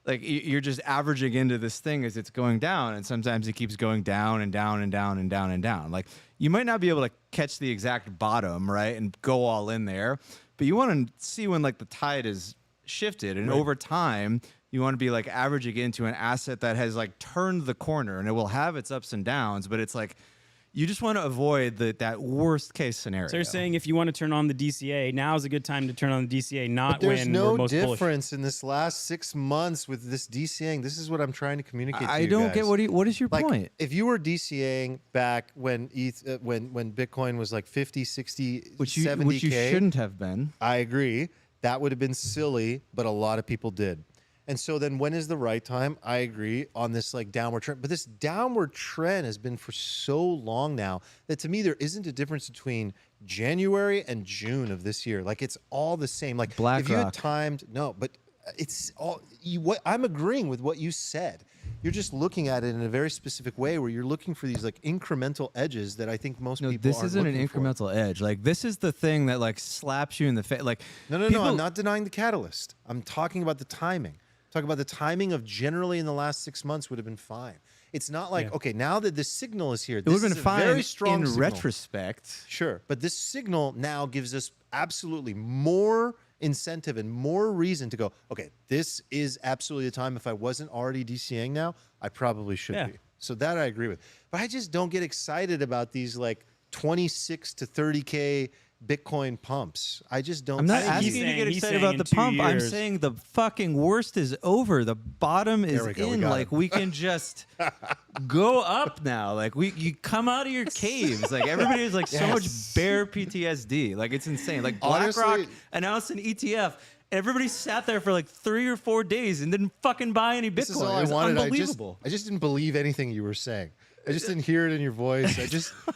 Like you're just averaging into this thing as it's going down, and sometimes it keeps going down and down and down and down and down. Like you might not be able to catch the exact bottom, right, and go all in there, but you want to see when like the tide is shifted, and over time you want to be like averaging into an asset that has like turned the corner, and it will have its ups and downs, but it's like you just want to avoid that worst case scenario. So you're saying if you want to turn on the DCA, now is a good time to turn on the DCA, not there's when no we're most bullish. difference in this last 6 months with this DCAing. This is what I'm trying to communicate to you I don't guys. get what is your point? If you were DCAing back when when Bitcoin was like 50, 60, 70K. Which you shouldn't have been. I agree. That would have been silly, but a lot of people did. And so then when is the right time? I agree on this like downward trend. But this downward trend has been for so long now that to me there isn't a difference between January and June of this year. Like it's all the same. Like BlackRock. if you had timed, no, but it's all what I'm agreeing with what you said. You're just looking at it in a very specific way where you're looking for these like incremental edges that I think most people this aren't isn't an looking for. incremental edge. Like this is the thing that like slaps you in the face. Like No, I'm not denying the catalyst. I'm talking about the timing. Talk about the timing of generally in the last 6 months would have been fine. It's not like, okay, now that this signal is here, it would this have is been a fine very strong in signal. retrospect. Sure, but this signal now gives us absolutely more incentive and more reason to go, okay, this is absolutely the time. If I wasn't already DCAing now, I probably should be. So that I agree with. But I just don't get excited about these like 26 to 30K Bitcoin pumps. I just don't. I'm not see asking you to get he's excited saying about in the 2 pump. I'm years. saying the fucking worst is over. The bottom is There we go, we in. got Like it. we can just go up now. Like you come out of your caves. Like everybody has like so much Yes. bear PTSD. Like it's insane. Like Honestly- BlackRock announced an ETF. Everybody sat there for like 3 or 4 days and didn't fucking buy any Bitcoin. This is all It was I wanted. unbelievable. I just didn't believe anything you were saying. I just didn't hear it in your voice.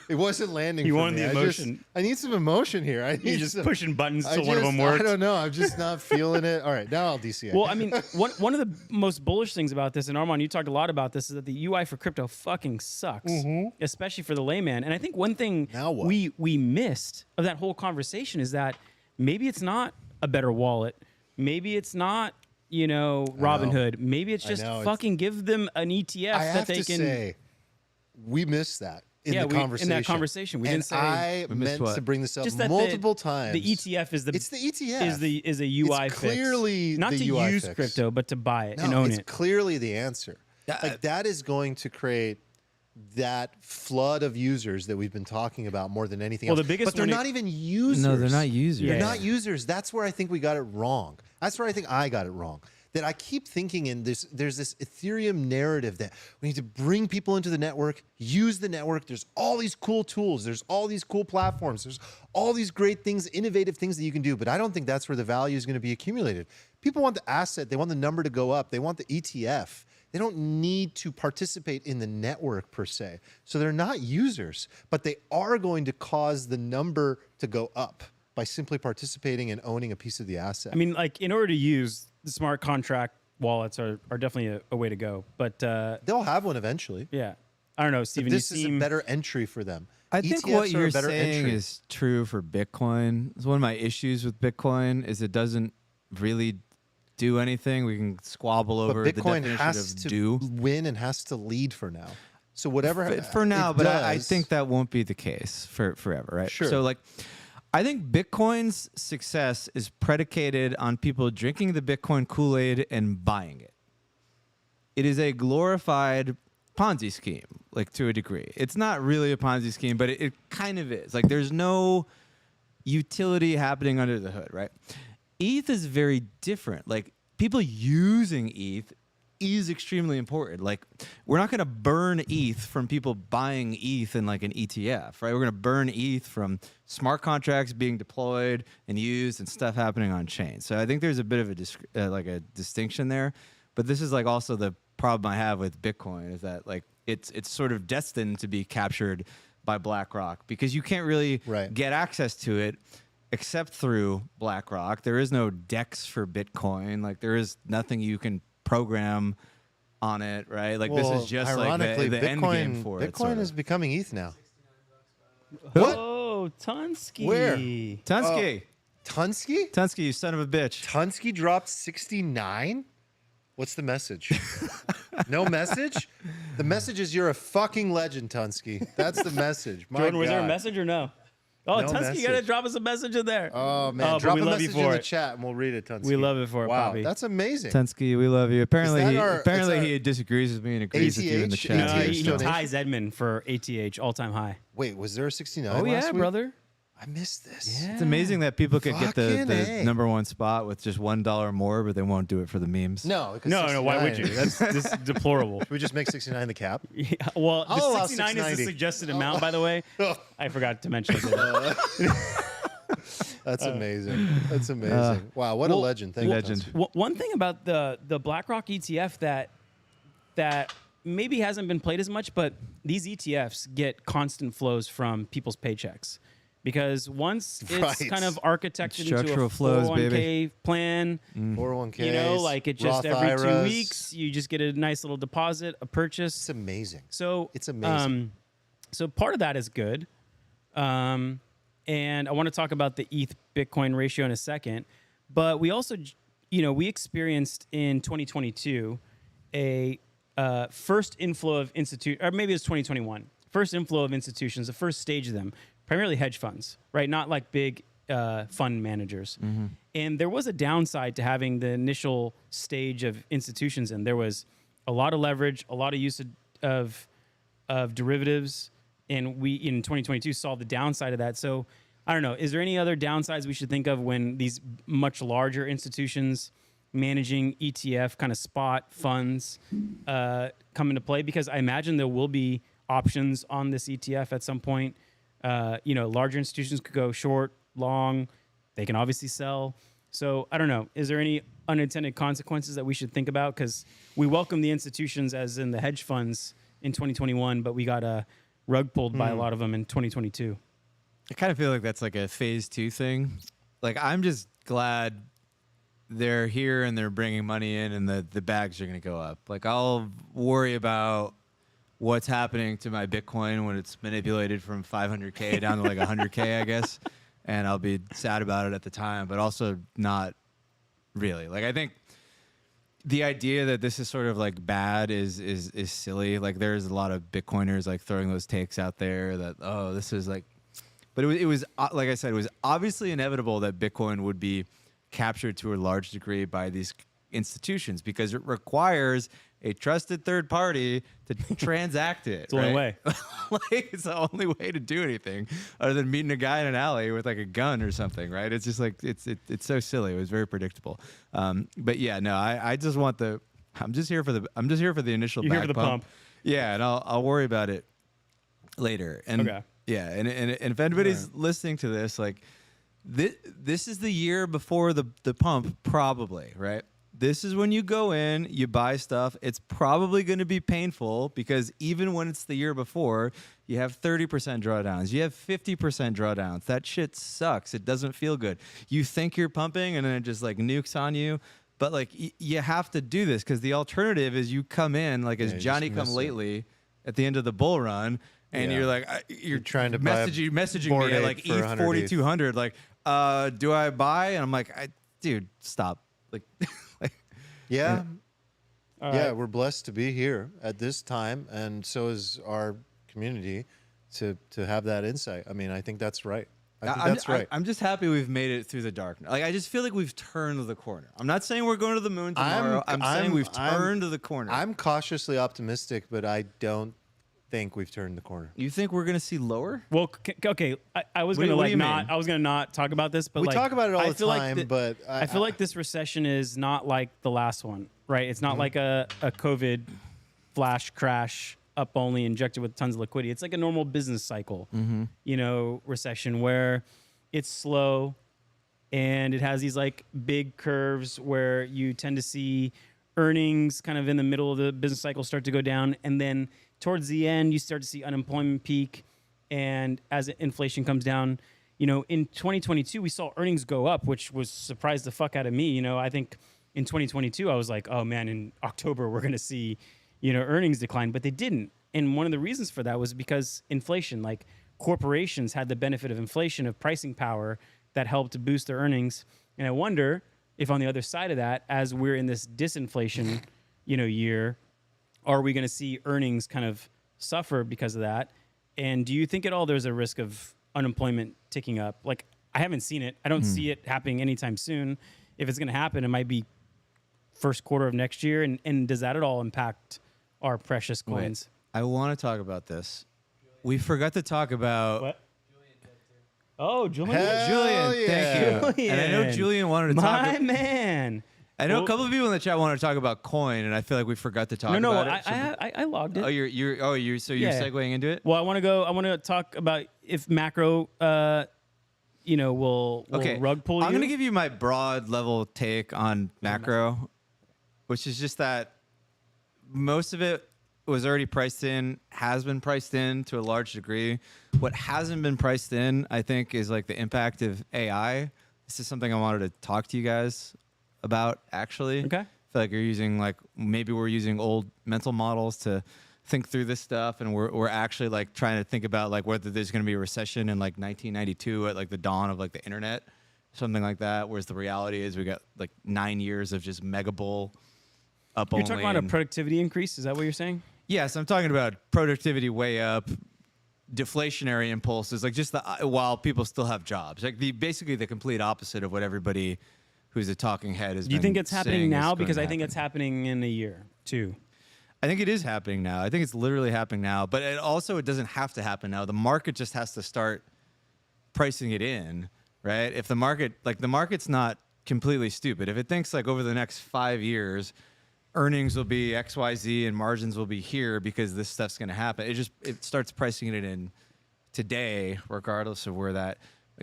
It wasn't landing. You for wanted me. the emotion. I need some emotion here. I need You're just some- pushing buttons I till one of them just- works. I don't know. I'm just not feeling it. All right, now I'll DCA. Well, I mean, one of the most bullish things about this, and Armand, you talked a lot about this, is that the UI for crypto fucking sucks, especially for the layman. And I think one thing Now what? we missed of that whole conversation is that maybe it's not a better wallet, maybe it's not Robinhood, maybe it's just know, it's- fucking give them an ETF I that have they to can. say, we missed that in the in conversation. that conversation, we And didn't say. I We missed meant what? to bring this up Just that multiple times. The ETF is the It's the ETF. is a UI It's fix. clearly not the to UI use fix. crypto, but to buy it No, and own it's it. clearly the answer. Like that is going to create that flood of users that we've been talking about more than anything Well, else. the biggest but they're one not even users. No, they're not users. They're Yeah. not users. That's where I think we got it wrong. That's where I think I got it wrong. That I keep thinking there's this Ethereum narrative that we need to bring people into the network, use the network. There's all these cool tools. There's all these cool platforms. There's all these great things, innovative things that you can do. But I don't think that's where the value is going to be accumulated. People want the asset. They want the number to go up. They want the ETF. They don't need to participate in the network per se. So they're not users, but they are going to cause the number to go up by simply participating and owning a piece of the asset. I mean, like in order to use the smart contract wallets are definitely a way to go. But they'll have one eventually. yeah, I don't know, Steven. This you is seem a better entry for them. I think ETFs what are a you're better saying entry. is true for Bitcoin. It's one of my issues with Bitcoin is it doesn't really do anything. We can squabble over But the Bitcoin definition has of to do. win and has to lead for now. So whatever For now, it but I does- think that won't be the case for forever, right? Sure. So like I think Bitcoin's success is predicated on people drinking the Bitcoin Kool-Aid and buying it. It is a glorified Ponzi scheme, like to a degree. It's not really a Ponzi scheme, but it kind of is. Like there's no utility happening under the hood, right? ETH is very different. Like people using ETH is extremely important. Like we're not going to burn ETH from people buying ETH in like an ETF, right? We're going to burn ETH from smart contracts being deployed and used and stuff happening on chain. So I think there's a bit of a distinction there. But this is like also the problem I have with Bitcoin is that like it's sort of destined to be captured by BlackRock because you can't really Right. get access to it except through BlackRock. There is no DEX for Bitcoin. Like there is nothing you can program on it, right? Like this is just like ironically, the end game for Bitcoin it. Sort is of. becoming ETH now. What? Oh, Tunsky. Where? Tunsky. Tunsky? Tunsky, you son of a bitch. Tunsky dropped 69? What's the message? No message? The message is you're a fucking legend, Tunsky. That's the message. My Jordan, was there a God. message or no? Oh, No Tunsky, you gotta message. drop us a message in there. Oh, man. but Drop we a love you message in for the it. chat and we'll read it, Tunsky. We love it for it, Wow, Poppy. that's amazing. Tunsky, we love you. Apparently, that he, our- apparently it's our- he disagrees with me and agrees with you in the ATH? chat. No, ATH he donation? ties Edmund for ATH all-time high. Wait, was there a 69 Oh yeah, last week? brother. I missed this. Yeah. It's amazing that people could get Fucking the A. #1 spot with just $1 more, but they won't do it for the memes. No, because No, why would you? 69 That's this is deplorable. Should we just make 69 the cap? Yeah, well, I'll allow the 69 is the 690. suggested amount, by the way. I forgot to mention it. That's amazing. That's amazing. Wow, what a legend. Thank legend. you. One thing about the BlackRock ETF that maybe hasn't been played as much, but these ETFs get constant flows from people's paychecks. Because once it's Right. kind of architected into a Structural flows, 401k baby. plan, 401k. you know, like it just Roth every 2 IRAs. weeks, you just get a nice little deposit, a purchase. It's amazing. So It's amazing. So part of that is good, and I want to talk about the ETH Bitcoin ratio in a second. But we also, we experienced in 2022 a first inflow of or maybe it was 2021, first inflow of institutions, the first stage of them, primarily hedge funds, right? Not like big fund managers. And there was a downside to having the initial stage of institutions, and there was a lot of leverage, a lot of use of derivatives, and we in 2022 saw the downside of that. So I don't know. Is there any other downsides we should think of when these much larger institutions managing ETF kind of spot funds come into play? Because I imagine there will be options on this ETF at some point. Larger institutions could go short, long. They can obviously sell. So I don't know. Is there any unintended consequences that we should think about? Because we welcome the institutions, as in the hedge funds, in 2021, but we got a rug pulled by a lot of them in 2022. I kind of feel like that's like a phase 2 thing. Like, I'm just glad they're here and they're bringing money in and the bags are going to go up. Like, I'll worry about what's happening to my Bitcoin when it's manipulated from 500K down to like 100K, I guess. And I'll be sad about it at the time, but also not really. Like, I think the idea that this is sort of like bad is silly. Like, there's a lot of Bitcoiners like throwing those takes out there that, oh, this is like, but it was like I said, it was obviously inevitable that Bitcoin would be captured to a large degree by these institutions because it requires a trusted third party to transact it. It's the only way. Like, it's the only way to do anything other than meeting a guy in an alley with like a gun or something, right? It's just like it's so silly. It was very predictable. But yeah, no, I just want I'm just here for the initial You're here for the pump. Yeah, and I'll worry about it later. And okay. Yeah, and if anybody's listening to this, like this is the year before the pump, probably, right? This is when you go in, you buy stuff. It's probably going to be painful because even when it's the year before, you have 30% drawdowns. You have 50% drawdowns. That shit sucks. It doesn't feel good. You think you're pumping and then it just like nukes on you. But like you have to do this because the alternative is you come in like as Johnny come lately at the end of the bull run. And you're like, you're trying to messaging me at like E4200, like, do I buy? And I'm like, dude, stop. Like, yeah. Right. We're blessed to be here at this time, and so is our community to have that insight. I mean, I think that's right. That's right. I'm just happy we've made it through the darkness. Like, I just feel like we've turned the corner. I'm not saying we're going to the moon tomorrow. I'm saying we've turned the corner. I'm cautiously optimistic, but I don't think we've turned the corner. You think we're going to see lower? Well, okay. I was going to not talk about this, but we like, talk about it all the time. But I feel like this recession is not like the last one, right? It's not like a COVID flash crash up only injected with tons of liquidity. It's like a normal business cycle, recession where it's slow and it has these like big curves where you tend to see earnings kind of in the middle of the business cycle start to go down, and then towards the end, you start to see unemployment peak, and as inflation comes down, in 2022, we saw earnings go up, which was surprised the fuck out of me. I think in 2022, I was like, oh man, in October, we're going to see, earnings decline, but they didn't. And one of the reasons for that was because inflation, like corporations had the benefit of inflation, of pricing power that helped to boost their earnings. And I wonder if on the other side of that, as we're in this disinflation, year, are we going to see earnings kind of suffer because of that? And do you think at all there's a risk of unemployment ticking up? Like, I haven't seen it. I don't see it happening anytime soon. If it's going to happen, it might be first quarter of next year. And does that at all impact our precious coins? Wait, I want to talk about this. We forgot to talk about... What? Oh, Julian. Julian, thank you. And I know Julian wanted to talk... My man. I know a couple of people in the chat want to talk about coin, and I feel like we forgot to talk about it. I logged it. Oh, you're segueing into it? Well, I want to talk about if macro, will rug pull you. I'm going to give you my broad level take on macro, which is just that most of it was already priced in, has been priced in to a large degree. What hasn't been priced in, I think, is like the impact of AI. This is something I wanted to talk to you guys about, actually. Okay. I feel like we're using old mental models to think through this stuff, and we're actually like trying to think about like whether there's going to be a recession in like 1992 at like the dawn of like the internet, something like that. Whereas the reality is we got like 9 years of just mega bull up. You're talking about a productivity increase. Is that what you're saying? Yes, I'm talking about productivity way up, deflationary impulses, like just while people still have jobs, like basically the complete opposite of what everybody who's a talking head is. Do you think it's happening now? Because I think it's happening in a year too. I think it is happening now. I think it's literally happening now. But it doesn't have to happen now. The market just has to start pricing it in, right? If the market's not completely stupid. If it thinks like over the next 5 years, earnings will be XYZ and margins will be here because this stuff's going to happen, it starts pricing it in today, regardless of where that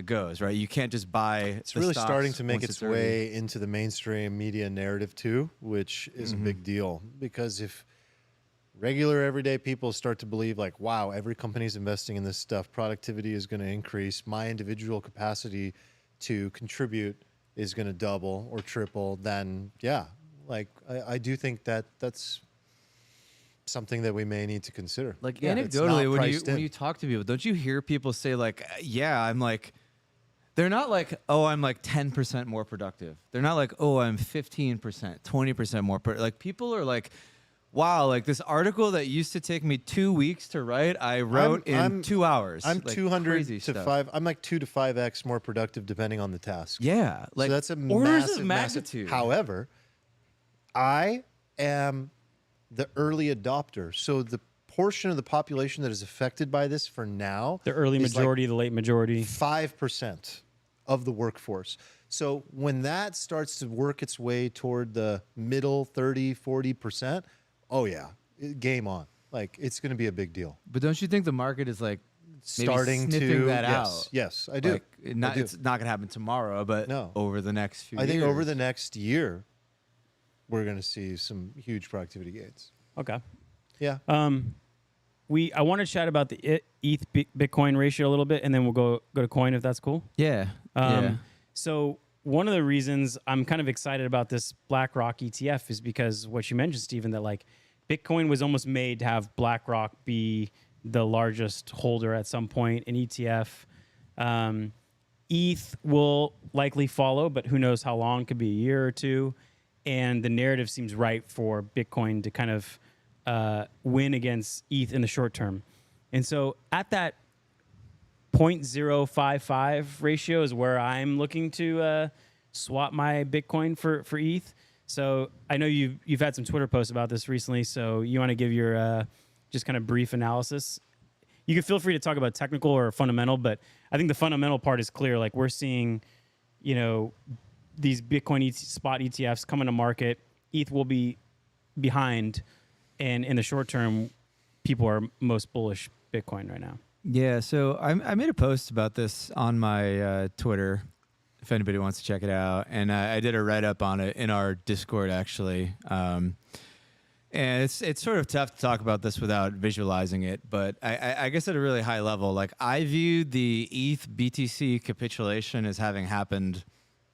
goes, right? You can't just buy. It's really starting to make its way into the mainstream media narrative too, which is a big deal, because if regular everyday people start to believe like, wow, every company's investing in this stuff, productivity is going to increase, my individual capacity to contribute is going to double or triple, then yeah, like I do think that that's something that we may need to consider. Like anecdotally, when you talk to people, don't you hear people say like, yeah, I'm like, they're not like, oh, I'm like 10% more productive. They're not like, oh, I'm 15%, 20% more. Like people are like, wow, like this article that used to take me 2 weeks to write, I wrote in 2 hours. I'm like 200 to stuff. 5. I'm like 2 to 5x more productive depending on the task. Yeah, like so that's a orders of magnitude. However, I am the early adopter, so the portion of the population that is affected by this for now, the early majority, the late majority, 5% of the workforce. So when that starts to work its way toward the middle 30, 40%, oh yeah, game on. Like it's going to be a big deal. But don't you think the market is like starting to that out? Yes, I do. Like, it's not going to happen tomorrow, but over the next few years. I think over the next year, we're going to see some huge productivity gains. Okay. Yeah. I want to chat about the ETH Bitcoin ratio a little bit, and then we'll go to coin if that's cool. Yeah. So one of the reasons I'm kind of excited about this Blackrock ETF is because what you mentioned, Stephen, that like Bitcoin was almost made to have Blackrock be the largest holder at some point in ETF. ETH will likely follow, but who knows how long? Could be a year or two. And the narrative seems right for Bitcoin to kind of win against ETH in the short term. And so at that 0.055 ratio is where I'm looking to swap my Bitcoin for ETH. So I know you've had some Twitter posts about this recently, so you want to give your just kind of brief analysis. You can feel free to talk about technical or fundamental, but I think the fundamental part is clear. Like we're seeing, these Bitcoin spot ETFs coming to market. ETH will be behind, and in the short term, people are most bullish Bitcoin right now. Yeah, so I made a post about this on my Twitter, if anybody wants to check it out, and I did a write-up on it in our Discord, actually. And it's sort of tough to talk about this without visualizing it, but I guess at a really high level, like I view the ETH BTC capitulation as having happened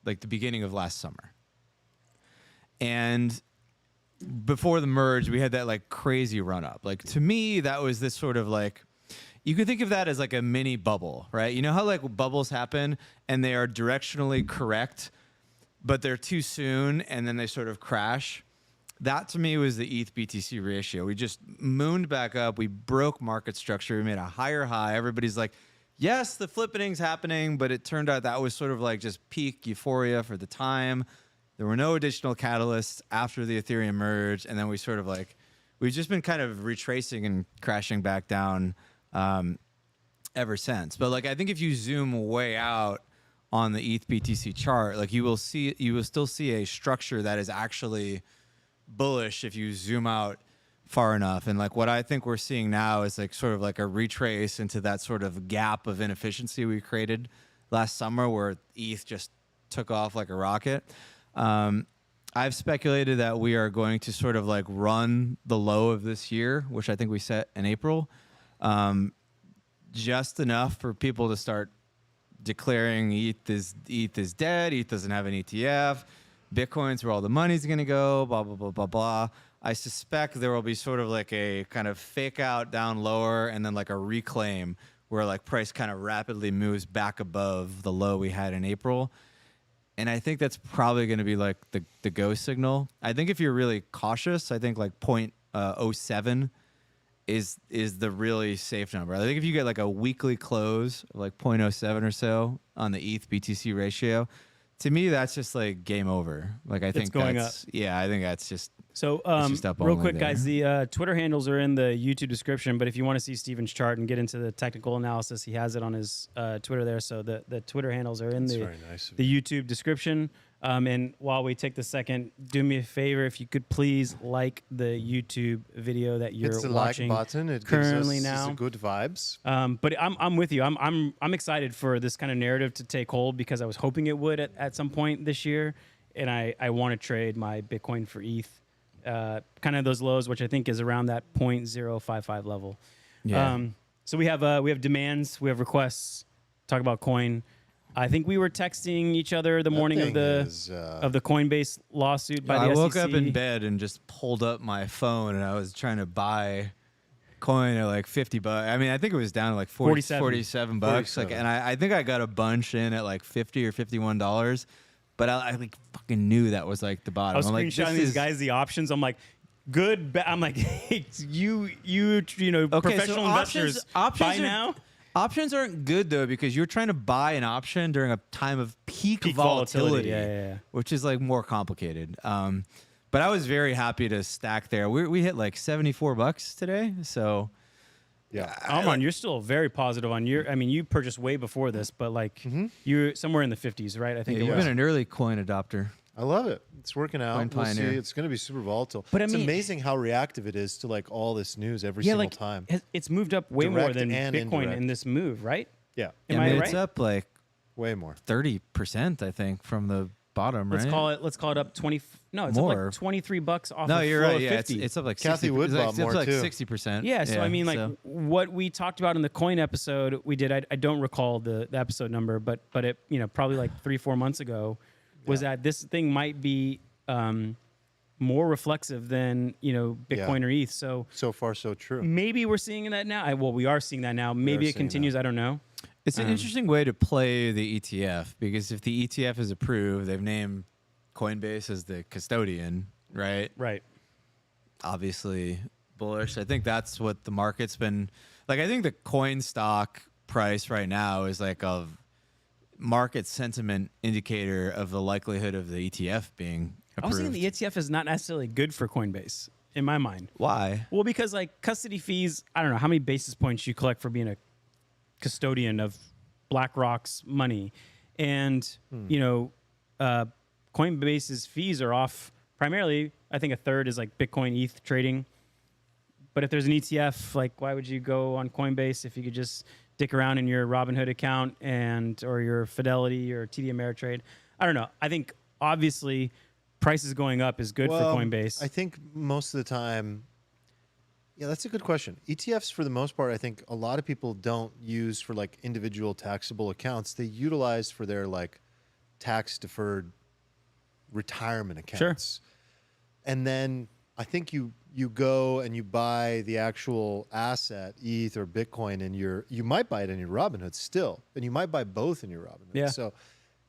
like the beginning of last summer. And before the merge, we had that like crazy run up. Like to me, that was this sort of like, you could think of that as like a mini bubble, right? You know how like bubbles happen and they are directionally correct, but they're too soon and then they sort of crash? That to me was the ETH BTC ratio. We just mooned back up. We broke market structure. We made a higher high. Everybody's like, yes, the flippening's happening, but it turned out that was sort of like just peak euphoria for the time. There were no additional catalysts after the Ethereum merge, and then we sort of like, we've just been kind of retracing and crashing back down ever since. But like, I think if you zoom way out on the ETH BTC chart, like you will still see a structure that is actually bullish if you zoom out far enough. And like what I think we're seeing now is like sort of like a retrace into that sort of gap of inefficiency we created last summer where ETH just took off like a rocket. I've speculated that we are going to sort of like run the low of this year, which I think we set in April, just enough for people to start declaring ETH is dead, ETH doesn't have an ETF, Bitcoin's where all the money's going to go, blah, blah, blah, blah, blah. I suspect there will be sort of like a kind of fake out down lower and then like a reclaim where like price kind of rapidly moves back above the low we had in April. And I think that's probably going to be like the go signal. I think if you're really cautious, I think like 0.07 is the really safe number. I think if you get like a weekly close of like 0.07 or so on the ETH BTC ratio, to me, that's just like game over. Like I think going that's yeah, I think that's just so. just up Real only quick, there. guys, the Twitter handles are in the YouTube description. But if you want to see Steven's chart and get into the technical analysis, he has it on his Twitter there. So the Twitter handles are in That's the very nice of the YouTube description. And while we take the second, do me a favor, if you could please like the YouTube video that you're Hits the watching like button. It currently gives us now. some good vibes. But I'm with you. I'm excited for this kind of narrative to take hold because I was hoping it would at some point this year, and I want to trade my Bitcoin for ETH, kind of those lows, which I think is around that 0.055 level. Yeah. So we have demands, we have requests. Talk about coin. I think we were texting each other the morning of the Coinbase lawsuit by the I SEC. woke up in bed and just pulled up my phone and I was trying to buy coin at like $50. I mean, I think it was down to like 47 bucks. Like, and I think I got a bunch in at like $50 or $51. But I like fucking knew that was like the bottom. I was I'm like, screenshotting these guys the options. I'm like, good. I'm like, hey, you know, professional investors, buy now. Options aren't good though because you're trying to buy an option during a time of peak volatility, yeah. which is like more complicated. But I was very happy to stack there. We hit like $74 today, so yeah. Armand, you're still very positive on your. I mean, you purchased way before this, but like you're somewhere in the 50s, right? I think you've been an early coin adopter. I love it. It's working out. Coin We'll see. pioneer. It's going to be super volatile. But I it's mean, amazing how reactive it is to like all this news every single time. It's moved up way more Direct than and Bitcoin indirect. in this move, right? Yeah. Am I I mean, right? it's up like Way more. 30%, I think, from the bottom. Let's right? call it up 20. No, it's More. up like $23 off. No, of you're flow right. of Yeah, 50. it's up like Kathy 60, Wood it's like, bought it's more, like too. 60%. Yeah, so I mean, like what we talked about in the coin episode we did, I don't recall the episode number, but it, you know, probably like 3-4 months ago, was that this thing might be more reflexive than, you know, Bitcoin or ETH. So far, so true. maybe we're seeing that now. Well, we are seeing that now. Maybe it seeing continues. I don't know. It's an interesting way to play the ETF because if the ETF is approved, they've named Coinbase as the custodian, right? Right. Obviously bullish. I think that's what the market's been like. I think the coin stock price right now is like a market sentiment indicator of the likelihood of the ETF being approved. I was thinking the ETF is not necessarily good for Coinbase in my mind. Why? Well, because like custody fees, I don't know how many basis points you collect for being a custodian of BlackRock's money, and you know, Coinbase's fees are off primarily. I think a third is like Bitcoin ETH trading. But if there's an ETF, like why would you go on Coinbase if you could just dick around in your Robinhood account or your Fidelity or TD Ameritrade? I don't know. I think obviously prices going up is good for Coinbase. I think most of the time, yeah, that's a good question. ETFs, for the most part, I think a lot of people don't use for like individual taxable accounts. They utilize for their like tax deferred retirement accounts. Sure. And then I think you go and you buy the actual asset, ETH or Bitcoin, and you might buy it in your Robinhood still, and you might buy both in your Robinhood. Yeah. So,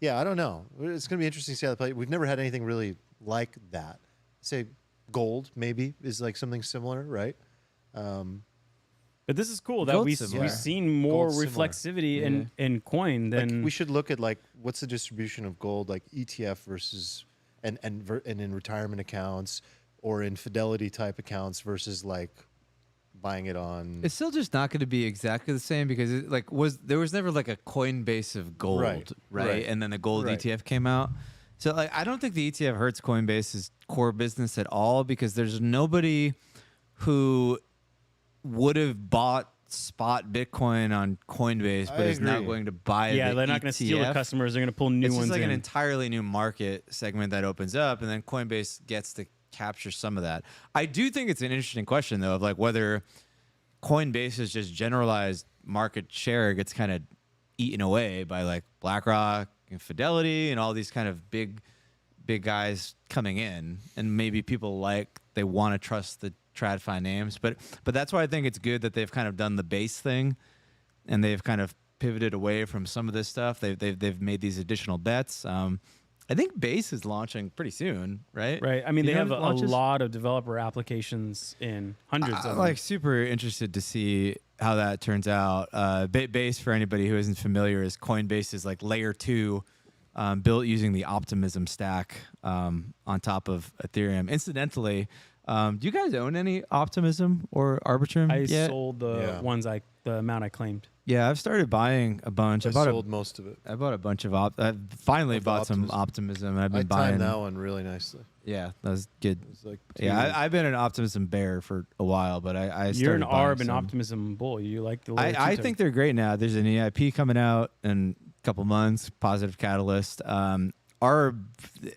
yeah, I don't know. It's going to be interesting to see how they play. We've never had anything really like that. Say gold maybe is like something similar, right? But this is cool that Gold's we've similar. seen more Gold's similar. reflexivity in coin than Like we should look at like what's the distribution of gold, like ETF versus and in retirement accounts or in Fidelity type accounts versus like buying it on. It's still just not going to be exactly the same because there was never like a Coinbase of gold, right? And then the gold ETF came out. So like I don't think the ETF hurts Coinbase's core business at all because there's nobody who would have bought spot Bitcoin on Coinbase but is not going to buy yeah, the they're not going to steal the ETF. customers. They're going to pull new It's ones just like in. an entirely new market segment that opens up, and then Coinbase gets to capture some of that. I do think it's an interesting question, though, of like whether Coinbase's just generalized market share gets kind of eaten away by like BlackRock and Fidelity and all these kind of big guys coming in, and maybe people they want to trust the TradFi names, but that's why I think it's good that they've kind of done the base thing, and they've kind of pivoted away from some of this stuff. They've made these additional bets. I think Base is launching pretty soon, right? Right. I mean, Do they you have know a when it launches? lot of developer applications in hundreds of I'm them. like super interested to see how that turns out. Base, for anybody who isn't familiar, is Coinbase's like layer 2 built using the Optimism stack on top of Ethereum. Incidentally, do you guys own any Optimism or Arbitrum I yet? sold the the amount I claimed. Yeah, I've started buying a bunch. I sold most of it. I bought a bunch of I finally bought some Optimism. And I've been buying. I timed that one really nicely. Yeah, that was good. It was like I've been an Optimism bear for a while, but I You're an ARB and Optimism bull. You like the I think they're great now. There's an EIP coming out in a couple months, positive catalyst. ARB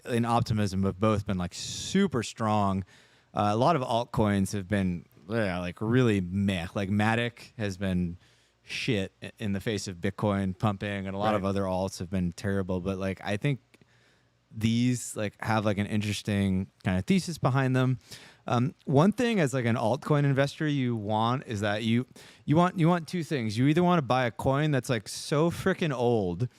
and Optimism have both been like super strong. A lot of altcoins have been like really meh. Like Matic has been shit in the face of Bitcoin pumping, and a lot of other alts have been terrible. But like I think these like have like an interesting kind of thesis behind them. One thing as like an altcoin investor you want is that you want two things. You either want to buy a coin that's like so freaking old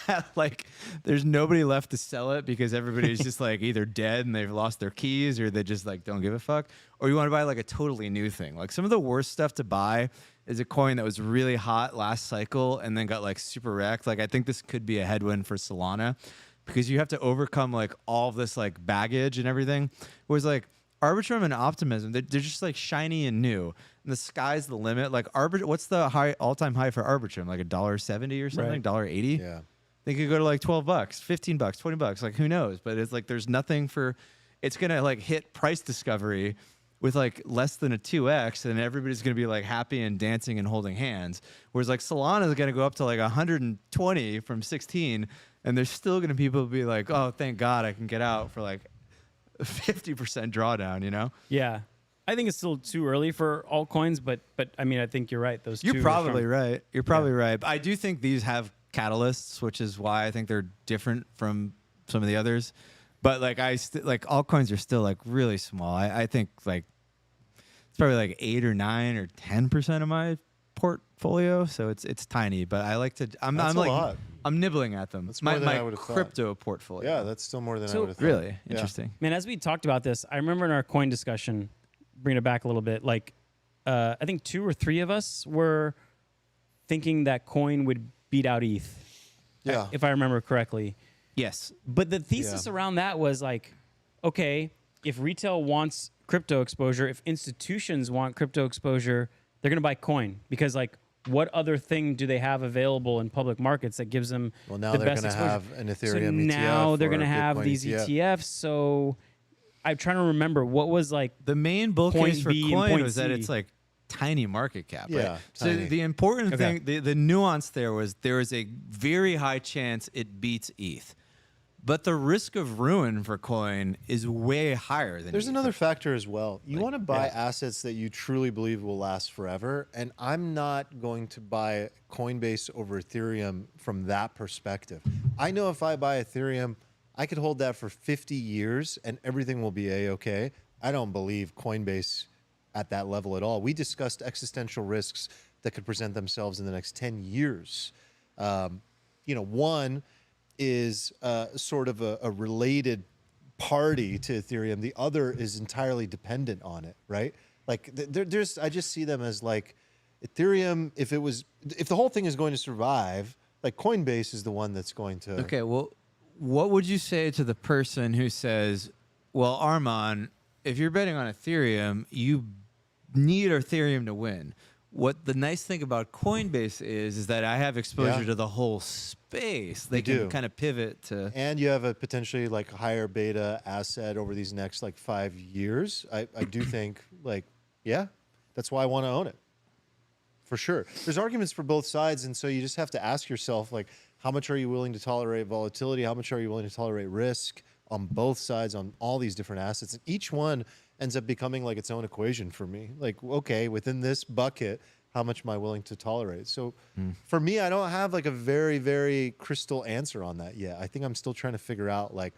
that like there's nobody left to sell it because everybody's just like either dead and they've lost their keys, or they just like don't give a fuck, or you want to buy like a totally new thing. Like some of the worst stuff to buy is a coin that was really hot last cycle and then got like super wrecked. Like I think this could be a headwind for Solana because you have to overcome like all of this like baggage and everything. Whereas like Arbitrum and Optimism, they're just like shiny and new. And the sky's the limit. Like what's the all-time high for Arbitrum? Like $1.70 or something? $1.80? Yeah. They could go to like $12, $15, $20. Like who knows? But it's like there's nothing for. It's gonna like hit price discovery with like less than a 2x, and everybody's gonna be like happy and dancing and holding hands. Whereas like Solana is gonna go up to like 120 from 16, and there's still gonna people be like, oh, thank God I can get out for like 50% drawdown. You know? Yeah. I think it's still too early for altcoins, but I mean, I think you're right. You're probably right. You're probably right. But I do think these have catalysts, which is why I think they're different from some of the others. But like like altcoins are still like really small. I think like it's probably like 8 or 9 or 10% of my portfolio, so it's tiny. But I like to. I'm like lot. I'm nibbling at them. That's more than I would have crypto portfolio. Yeah, that's still more than I would have thought. Really interesting. Man, as we talked about this, I remember in our coin discussion, bring it back a little bit, like I think 2 or 3 of us were thinking that coin would beat out ETH. Yeah. If I remember correctly. Yes. But the thesis around that was like, okay, if retail wants crypto exposure, if institutions want crypto exposure, they're going to buy coin because like what other thing do they have available in public markets that gives them Well, now the they're best going to exposure? have an Ethereum so ETF. now they're going to have these ETFs. So I'm trying to remember what was like the main bull case for B and coin point was that C. it's like tiny market cap. Yeah, Right? So tiny. the important Okay. thing, the nuance there is a very high chance it beats ETH. But the risk of ruin for coin is way higher than There's ETH. another factor as well. You want to buy assets that you truly believe will last forever. And I'm not going to buy Coinbase over Ethereum from that perspective. I know if I buy Ethereum, I could hold that for 50 years and everything will be A-okay. I don't believe Coinbase at that level at all. We discussed existential risks that could present themselves in the next 10 years. One is sort of a related party to Ethereum. The other is entirely dependent on it, right? Like I just see them as like Ethereum. If the whole thing is going to survive, like Coinbase is the one that's going to. Okay, well, what would you say to the person who says, well, Armand, if you're betting on Ethereum, you need Ethereum to win. What the nice thing about Coinbase is that I have exposure to the whole space. They can kind of pivot to. And you have a potentially like higher beta asset over these next like 5 years. I do think that's why I want to own it. For sure. There's arguments for both sides. And so you just have to ask yourself, like, how much are you willing to tolerate volatility? How much are you willing to tolerate risk on both sides on all these different assets? And each one ends up becoming like its own equation for me. Like, okay, within this bucket, how much am I willing to tolerate? So for me, I don't have like a very, very crystal answer on that yet. I think I'm still trying to figure out like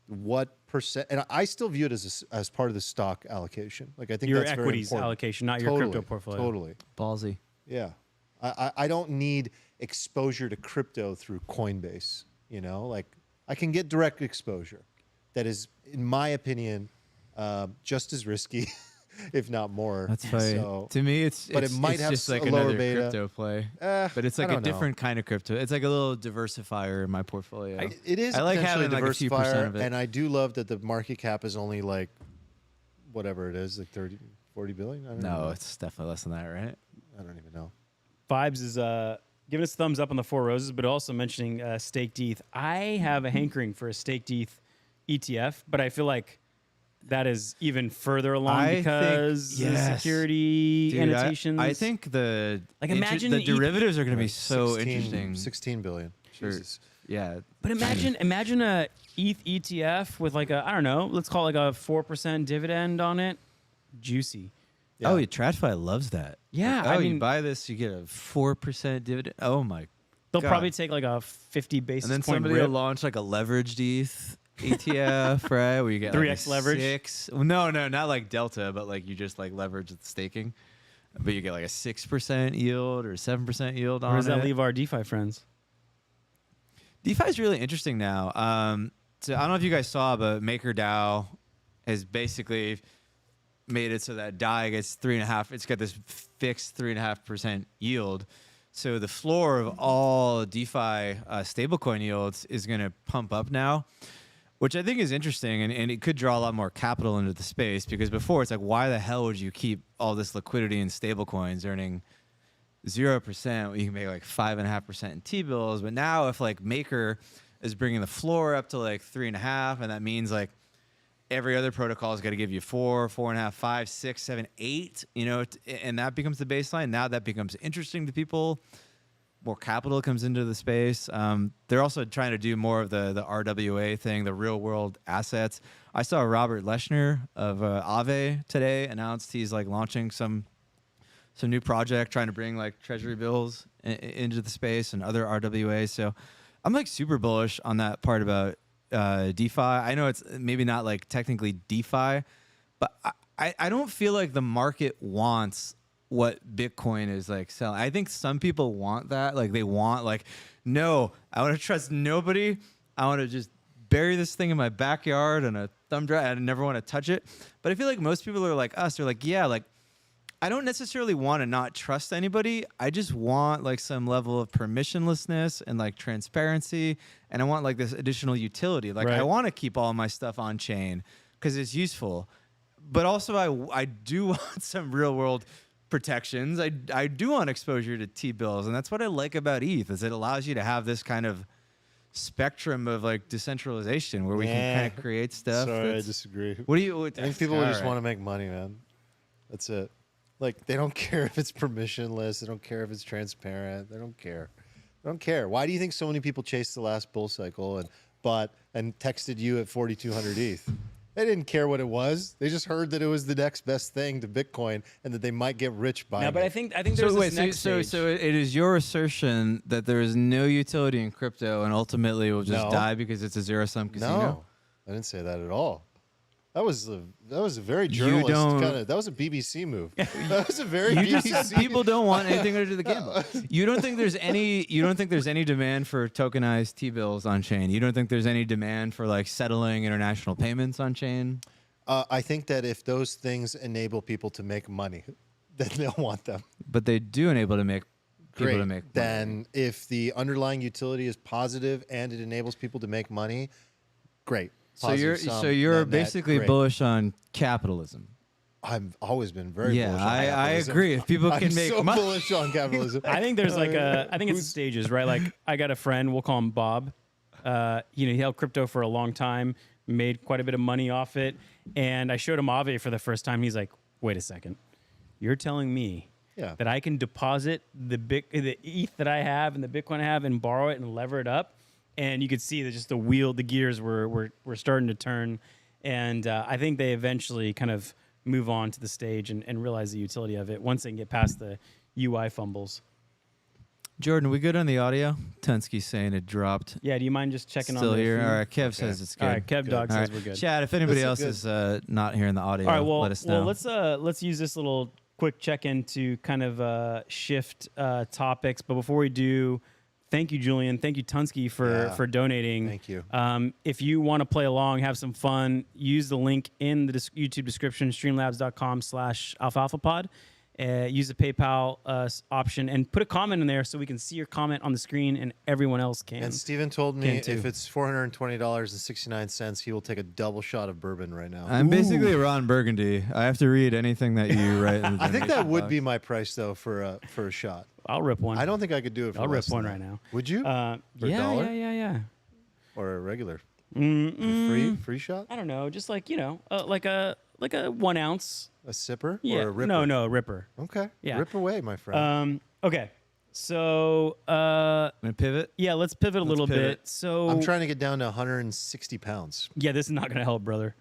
what percent, and I still view it as part of the stock allocation. Like I think your that's very equities important. allocation, not your crypto portfolio. Totally. Ballsy. Yeah. I don't need exposure to crypto through Coinbase. Like I can get direct exposure that is, in my opinion, just as risky if not more. That's funny. So, to me, it's but it might it's have just like a lower another beta. crypto play. But it's I like a don't know. different kind of crypto. It's like a little diversifier in my portfolio. It is I like potentially having like a few percent diversifier, of it. and I do love that the market cap is only like whatever it is, like 30, 40 billion. I don't No, know. it's definitely less than that, right? I don't even know. Vibes is giving us a thumbs up on the Four Roses, but also mentioning staked ETH. I have a hankering for a staked ETH ETF, but I feel like that is even further along because the security Dude, annotations. I think the imagine the ETH derivatives are going to be so 16 interesting. 16 billion. Sure. Jesus. Yeah, But imagine a ETH ETF with like a, I don't know, let's call it like a 4% dividend on it. Juicy. Yeah. Oh, Tradfi loves that. Yeah, Like, I you mean- buy this, you get a 4% dividend. Oh my. They'll God. probably take like a 50 basis And then point somebody rip. will launch like a leveraged ETH ETF, right? Where you get 3x like a leverage? 6. Well, no, not like Delta, but like you just like leverage the staking. But you get like a 6% yield or 7% yield on Where does that it. leave our DeFi friends? DeFi is really interesting now. So I don't know if you guys saw, but MakerDAO has basically made it so that DAI gets 3.5. It's got this fixed 3.5% yield. So the floor of all DeFi stablecoin yields is going to pump up now, which I think is interesting, and it could draw a lot more capital into the space because before it's like, why the hell would you keep all this liquidity in stablecoins earning 0%? You can make like 5.5% in T-bills, but now if like Maker is bringing the floor up to like 3.5, and that means like every other protocol is going to give you 4, 4.5, 5, 6, 7, 8, you know, and that becomes the baseline. Now that becomes interesting to people. More capital comes into the space. They're also trying to do more of the RWA thing, the real world assets. I saw Robert Leshner of Aave today announced he's like launching some new project trying to bring like treasury bills into the space and other RWAs. So I'm like super bullish on that part about DeFi. I know it's maybe not like technically DeFi, but I don't feel like the market wants what Bitcoin is like selling. I think some people want that. Like they want like, no, I want to trust nobody. I want to just bury this thing in my backyard on a thumb drive. I never want to touch it. But I feel like most people are like us. They're like, yeah, like I don't necessarily want to not trust anybody. I just want like some level of permissionlessness and like transparency. And I want like this additional utility. Like I want to keep all my stuff on chain because it's useful. But also I do want some real world protections. I do want exposure to T-bills. And that's what I like about ETH is it allows you to have this kind of spectrum of like decentralization where we can kind of create stuff. Sorry, I disagree. What do you? I think people just want to make money, man. That's it. Like they don't care if it's permissionless. They don't care if it's transparent. They don't care. They don't care. Why do you think so many people chased the last bull cycle and bought and texted you at 4,200 ETH? They didn't care what it was. They just heard that it was the next best thing to Bitcoin and that they might get rich by it. No, but I think there's this next stage. So it is your assertion that there is no utility in crypto and ultimately it will just die because it's a zero-sum casino? No, I didn't say that at all. That was a very journalist kind of. That was a BBC move. That was a very You BBC. just said people don't want anything to do with the gamble. You don't think there's any demand for tokenized T-bills on chain. You don't think there's any demand for like settling international payments on chain. I think that if those things enable people to make money, then they'll want them. But they do enable to make people Great. to make money. Then if the underlying utility is positive and it enables people to make money, great. So Positive you're net, basically great. bullish on capitalism. I've always been very bullish on I capitalism. agree. If people can I'm make so money, bullish on capitalism. I think there's like I think it's stages, right? Like I got a friend, we'll call him Bob. He held crypto for a long time, made quite a bit of money off it, and I showed him Aave for the first time. He's like, "Wait a second, you're telling me that I can deposit the ETH that I have and the Bitcoin I have and borrow it and lever it up?" And you could see that just the gears were starting to turn, and I think they eventually kind of move on to the stage and realize the utility of it once they can get past the UI fumbles. Jordan, we good on the audio? Tunsky's saying it dropped. Yeah, do you mind just checking Still on the here. feed? All right, Kev says it's good. All right, Kev Dog All says right. we're good. Chad, if anybody This else is is not hearing the audio, All right, well, let us know. let's use this little quick check-in to kind of shift topics. But before we do, Thank you, Julian. Thank you, Tunsky, for donating. Thank you. If you want to play along, have some fun, use the link in the YouTube description, streamlabs.com/alfalfapod. Use the PayPal option and put a comment in there so we can see your comment on the screen and everyone else can. And Steven told me if it's $420.69, he will take a double shot of bourbon right now. I'm basically Ron Burgundy. I have to read anything that you write. In the I think that would box. be my price though for a shot. I'll rip one. I don't think I could do it. I'll rip one right now. Would you? For a Yeah, dollar? yeah. Or a regular? Free shot? I don't know, just like like a 1 ounce. A sipper? Yeah. Or a ripper? No, a ripper. Okay. Yeah. Rip away, my friend. Okay. So I'm gonna pivot. yeah, let's pivot a little pivot. bit. So I'm trying to get down to 160 pounds. yeah, this is not going to help, brother.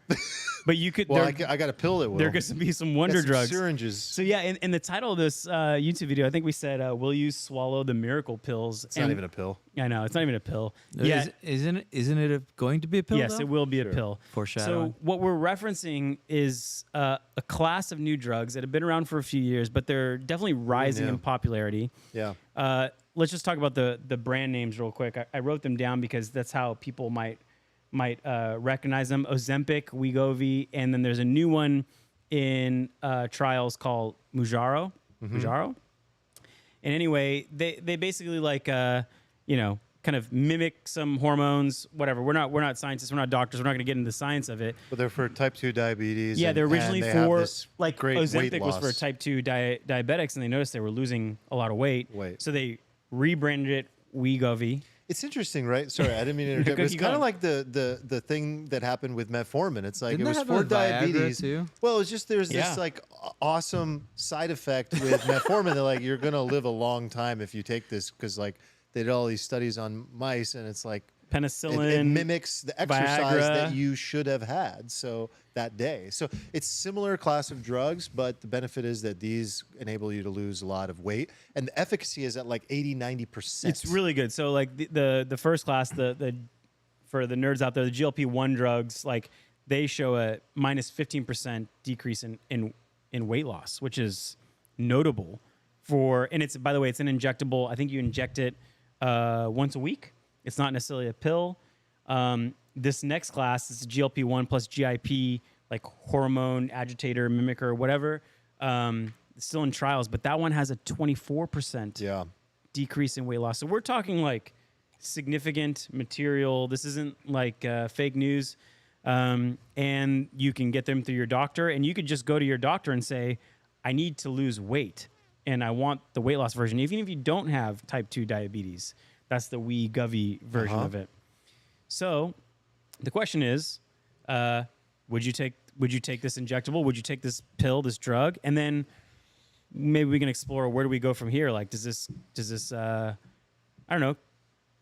But you could. Well, I there, got a pill that will. there could be some wonder Got some drugs. syringes. So yeah, in the title of this YouTube video, I think we said, "Will you swallow the miracle pills?" It's not even a pill. I know it's not even a pill. Yeah, Isn't it going to be a pill? yes, though? it will be Sure. a pill. Foreshadowing. So what we're referencing is a class of new drugs that have been around for a few years, but they're definitely rising new. in popularity. Yeah. Let's just talk about the brand names real quick. I wrote them down because that's how people might recognize them. Ozempic, Wegovy, and then there's a new one in trials called Mounjaro. Mounjaro. And anyway, they basically kind of mimic some hormones, whatever. We're not scientists, we're not doctors, we're not going to get into the science of it. But they're for type 2 diabetes. Yeah, and- they're originally and they have for this like great weight Ozempic was for loss. type 2 diabetics, and they noticed they were losing a lot of weight. So they rebranded it Wegovy. It's interesting, right? Sorry, I didn't mean to interrupt. Go, It's keep kind of going. like the thing that happened with metformin. It's like Didn't it was that for have a Viagra diabetes. too? Well, it's just there's Yeah. this like awesome side effect with metformin that like you're gonna live a long time if you take this because like they did all these studies on mice and it's like Penicillin. it mimics the exercise Viagra. that you should have had so that day. So it's similar class of drugs, but the benefit is that these enable you to lose a lot of weight, and the efficacy is at like 80-90%. It's really good. So like the first class, the for the nerds out there, the GLP-1 drugs, like they show a minus 15% decrease in weight loss, which is notable for. And it's, by the way, it's an injectable. I think you inject it once a week. It's not necessarily a pill. This next class is GLP-1 plus GIP, like hormone agitator, mimicker, whatever. It's still in trials, but that one has a 24% decrease in weight loss. So we're talking like significant material. This isn't like fake news. And you can get them through your doctor, and you could just go to your doctor and say, I need to lose weight, and I want the weight loss version, even if you don't have type 2 diabetes. That's the Wegovy version of it. So the question is, would you take this injectable? Would you take this pill, this drug? And then maybe we can explore, where do we go from here? Like, does this I don't know,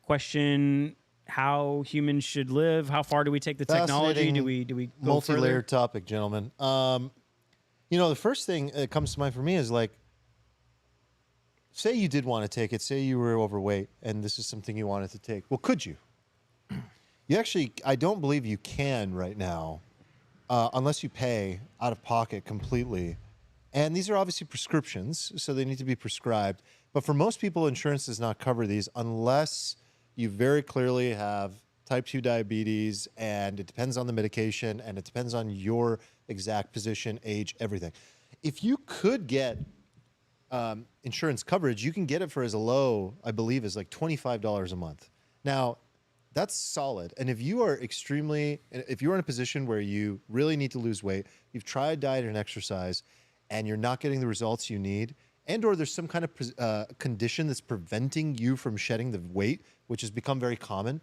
question how humans should live? How far do we take the technology? Do we go multi-layered further? topic, gentlemen? The first thing that comes to mind for me is like, say you did want to take it, say you were overweight and this is something you wanted to take. Well, could you? You actually, I don't believe you can right now, unless you pay out of pocket completely. And these are obviously prescriptions, so they need to be prescribed. But for most people, insurance does not cover these unless you very clearly have type 2 diabetes, and it depends on the medication, and it depends on your exact position, age, everything. If you could get insurance coverage, you can get it for as low, I believe, as like $25 a month. Now, that's solid. And if you are if you're in a position where you really need to lose weight, you've tried diet and exercise, and you're not getting the results you need, and or there's some kind of condition that's preventing you from shedding the weight, which has become very common,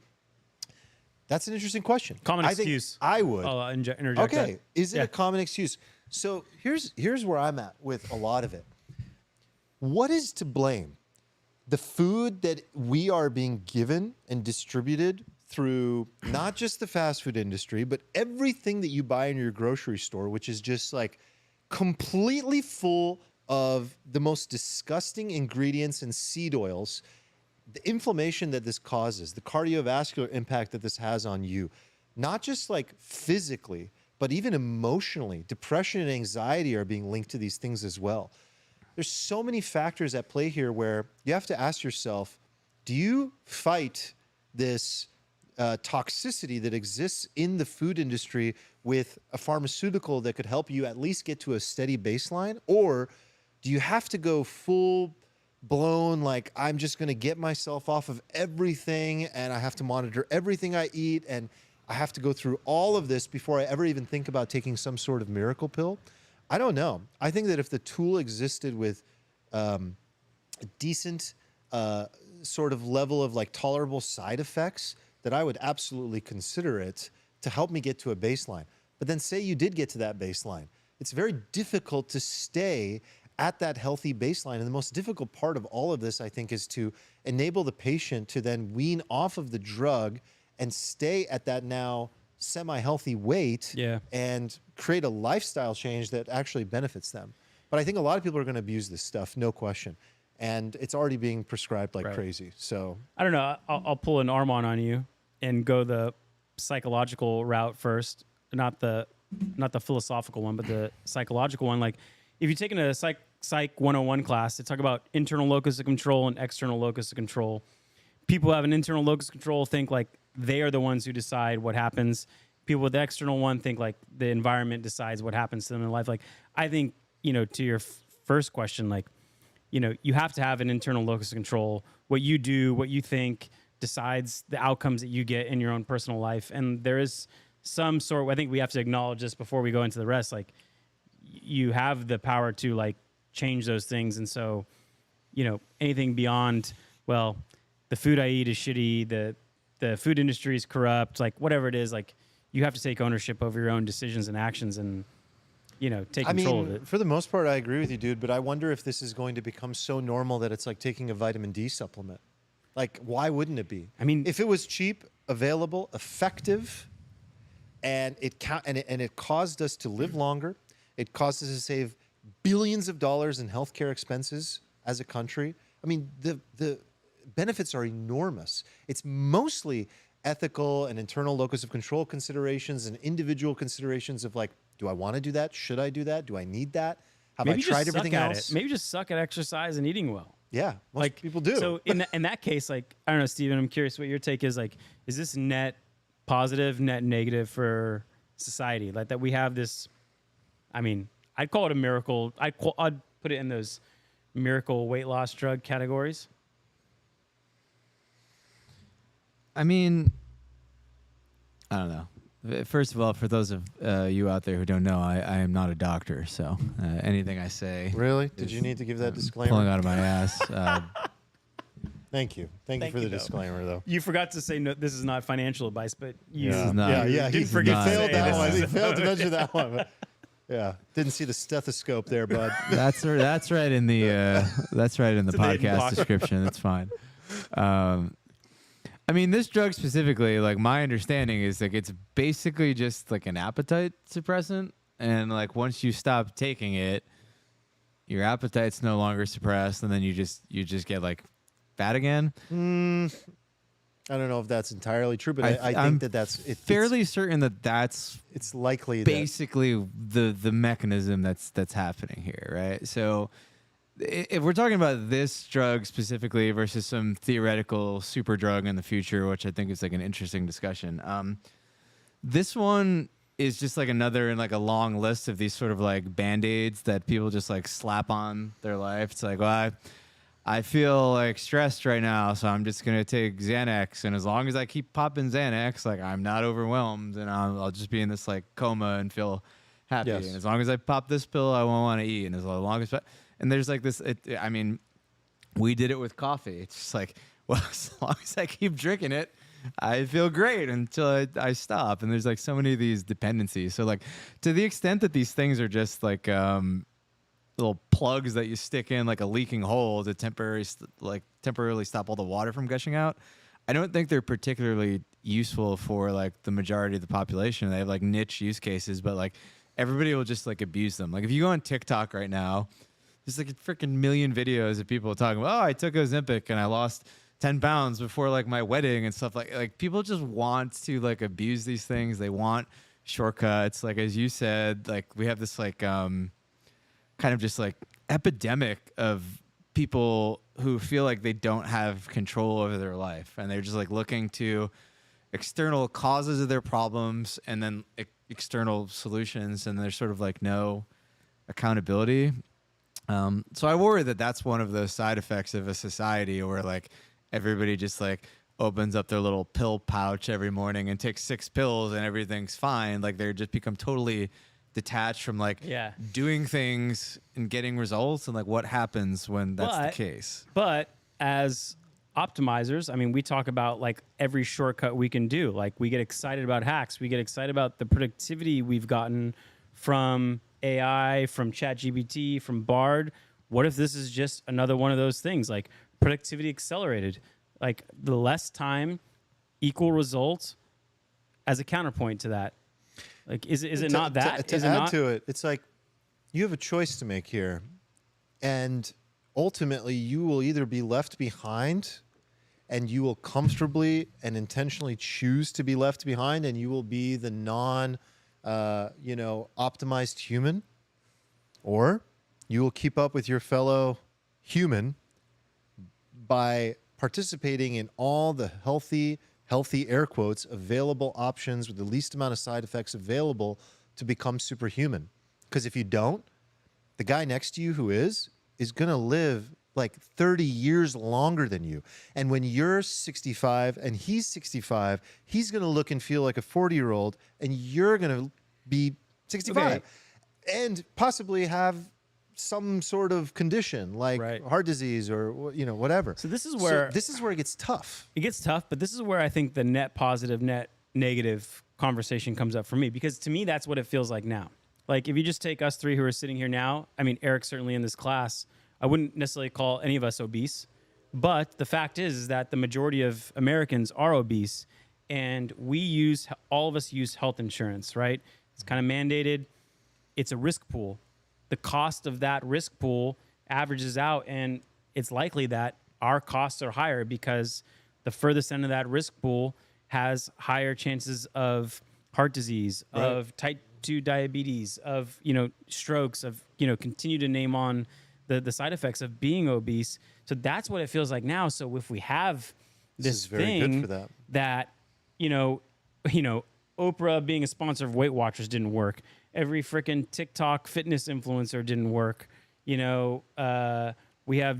that's an interesting question. Common I think excuse. I would. I'll interject Okay, that. is it Yeah. a common excuse? So here's where I'm at with a lot of it. What is to blame? The food that we are being given and distributed through not just the fast food industry, but everything that you buy in your grocery store, which is just like completely full of the most disgusting ingredients and seed oils, the inflammation that this causes, the cardiovascular impact that this has on you, not just like physically, but even emotionally. Depression and anxiety are being linked to these things as well. There's so many factors at play here where you have to ask yourself, do you fight this toxicity that exists in the food industry with a pharmaceutical that could help you at least get to a steady baseline? Or do you have to go full blown, like, I'm just going to get myself off of everything and I have to monitor everything I eat and I have to go through all of this before I ever even think about taking some sort of miracle pill? I don't know. I think that if the tool existed with a decent sort of level of like tolerable side effects, that I would absolutely consider it to help me get to a baseline. But then say you did get to that baseline. It's very difficult to stay at that healthy baseline. And the most difficult part of all of this, I think, is to enable the patient to then wean off of the drug and stay at that now semi-healthy weight and create a lifestyle change that actually benefits them. But I think a lot of people are going to abuse this stuff, no question. And it's already being prescribed like crazy. So I don't know. I'll pull an Armand on you and go the psychological route first, not the philosophical one, but the psychological one. Like, if you're taking a Psych 101 class, they talk about internal locus of control and external locus of control. People who have an internal locus of control think like they are the ones who decide what happens. People with the external one think like the environment decides what happens to them in life. Like, I think, to your first question, like, you have to have an internal locus of control. What you do, what you think decides the outcomes that you get in your own personal life. And there is some sort, I think we have to acknowledge this before we go into the rest, like, you have the power to like change those things. And so, anything beyond, well, the food I eat is shitty, the food industry is corrupt, like whatever it is, like you have to take ownership over your own decisions and actions and, take control of it. For the most part, I agree with you, dude, but I wonder if this is going to become so normal that it's like taking a vitamin D supplement. Like, why wouldn't it be? I mean, if it was cheap, available, effective, and it caused us to live longer, it caused us to save billions of dollars in healthcare expenses as a country. I mean, the benefits are enormous. It's mostly ethical and internal locus of control considerations and individual considerations of like, do I want to do that? Should I do that? Do I need that? Have I tried everything else? Maybe just suck at exercise and eating well. Yeah, most people do. So in that case, like, I don't know, Steven, I'm curious what your take is. Like, is this net positive, net negative for society? Like, that we have this, I mean, I'd call it a miracle. I'd put it in those miracle weight loss drug categories. I mean, I don't know. First of all, for those of you out there who don't know, I am not a doctor, so anything I say... Really? Did you need to give that disclaimer? Pulling out of my ass. Thank you. Thank you for the disclaimer, though. You forgot to say no, this is not financial advice, but you... This is not, he didn't forget failed to say that one. this. He failed to mention that one. But yeah, didn't see the stethoscope there, bud. That's right in the podcast description. That's fine. I mean, this drug specifically, like, my understanding is like it's basically just like an appetite suppressant, and like once you stop taking it, your appetite's no longer suppressed, and then you just get like fat again. I don't know if that's entirely true, but I think that's fairly certain that's it's likely basically the mechanism that's happening here, right? So if we're talking about this drug specifically versus some theoretical super drug in the future, which I think is like an interesting discussion, this one is just like another in like a long list of these sort of like band-aids that people just like slap on their life. It's like, well, I feel like stressed right now, so I'm just gonna take Xanax, and as long as I keep popping Xanax, like I'm not overwhelmed, and I'll just be in this like coma and feel happy. Yes. And as long as I pop this pill, I won't want to eat, and as long as and there's like this. I mean, we did it with coffee. It's just like, well, as long as I keep drinking it, I feel great until I stop. And there's like so many of these dependencies. So like, to the extent that these things are just like little plugs that you stick in like a leaking hole to temporarily stop all the water from gushing out, I don't think they're particularly useful for like the majority of the population. They have like niche use cases, but like everybody will just like abuse them. Like if you go on TikTok right now, there's like a freaking million videos of people talking about, oh, I took Ozempic and I lost 10 pounds before like my wedding and stuff. Like people just want to like abuse these things. They want shortcuts. Like, as you said, like we have this like kind of just like epidemic of people who feel like they don't have control over their life, and they're just like looking to external causes of their problems and then external solutions, and there's sort of like no accountability. So I worry that that's one of the side effects of a society where like everybody just like opens up their little pill pouch every morning and takes 6 pills and everything's fine. Like they just become totally detached from like doing things and getting results, and like what happens when that's the case. But as optimizers, I mean, we talk about like every shortcut we can do. Like we get excited about hacks. We get excited about the productivity we've gotten from AI, from ChatGPT, from Bard. What if this is just another one of those things, like productivity accelerated? Like the less time, equal results as a counterpoint to that. Like, is it not that? To add to it, it's like you have a choice to make here. And ultimately, you will either be left behind and you will comfortably and intentionally choose to be left behind, and you will be the optimized human, or you will keep up with your fellow human by participating in all the healthy air quotes available options with the least amount of side effects available to become superhuman. Because if you don't, the guy next to you who is going to live like 30 years longer than you. And when you're 65 and he's 65, he's going to look and feel like a 40-year-old, and you're going to be 65 and possibly have some sort of condition like heart disease or whatever. So this is where it gets tough. It gets tough, but this is where I think the net positive, net negative conversation comes up for me, because to me that's what it feels like now. Like if you just take us three who are sitting here now, I mean Eric's certainly in this class. I wouldn't necessarily call any of us obese, but the fact is that the majority of Americans are obese, and all of us use health insurance, right? It's kind of mandated. It's a risk pool. The cost of that risk pool averages out, and it's likely that our costs are higher because the furthest end of that risk pool has higher chances of heart disease, of type 2 diabetes, of strokes, of continue to name on the side effects of being obese. So that's what it feels like now. So if we have this thing that Oprah being a sponsor of Weight Watchers didn't work. Every freaking TikTok fitness influencer didn't work. We have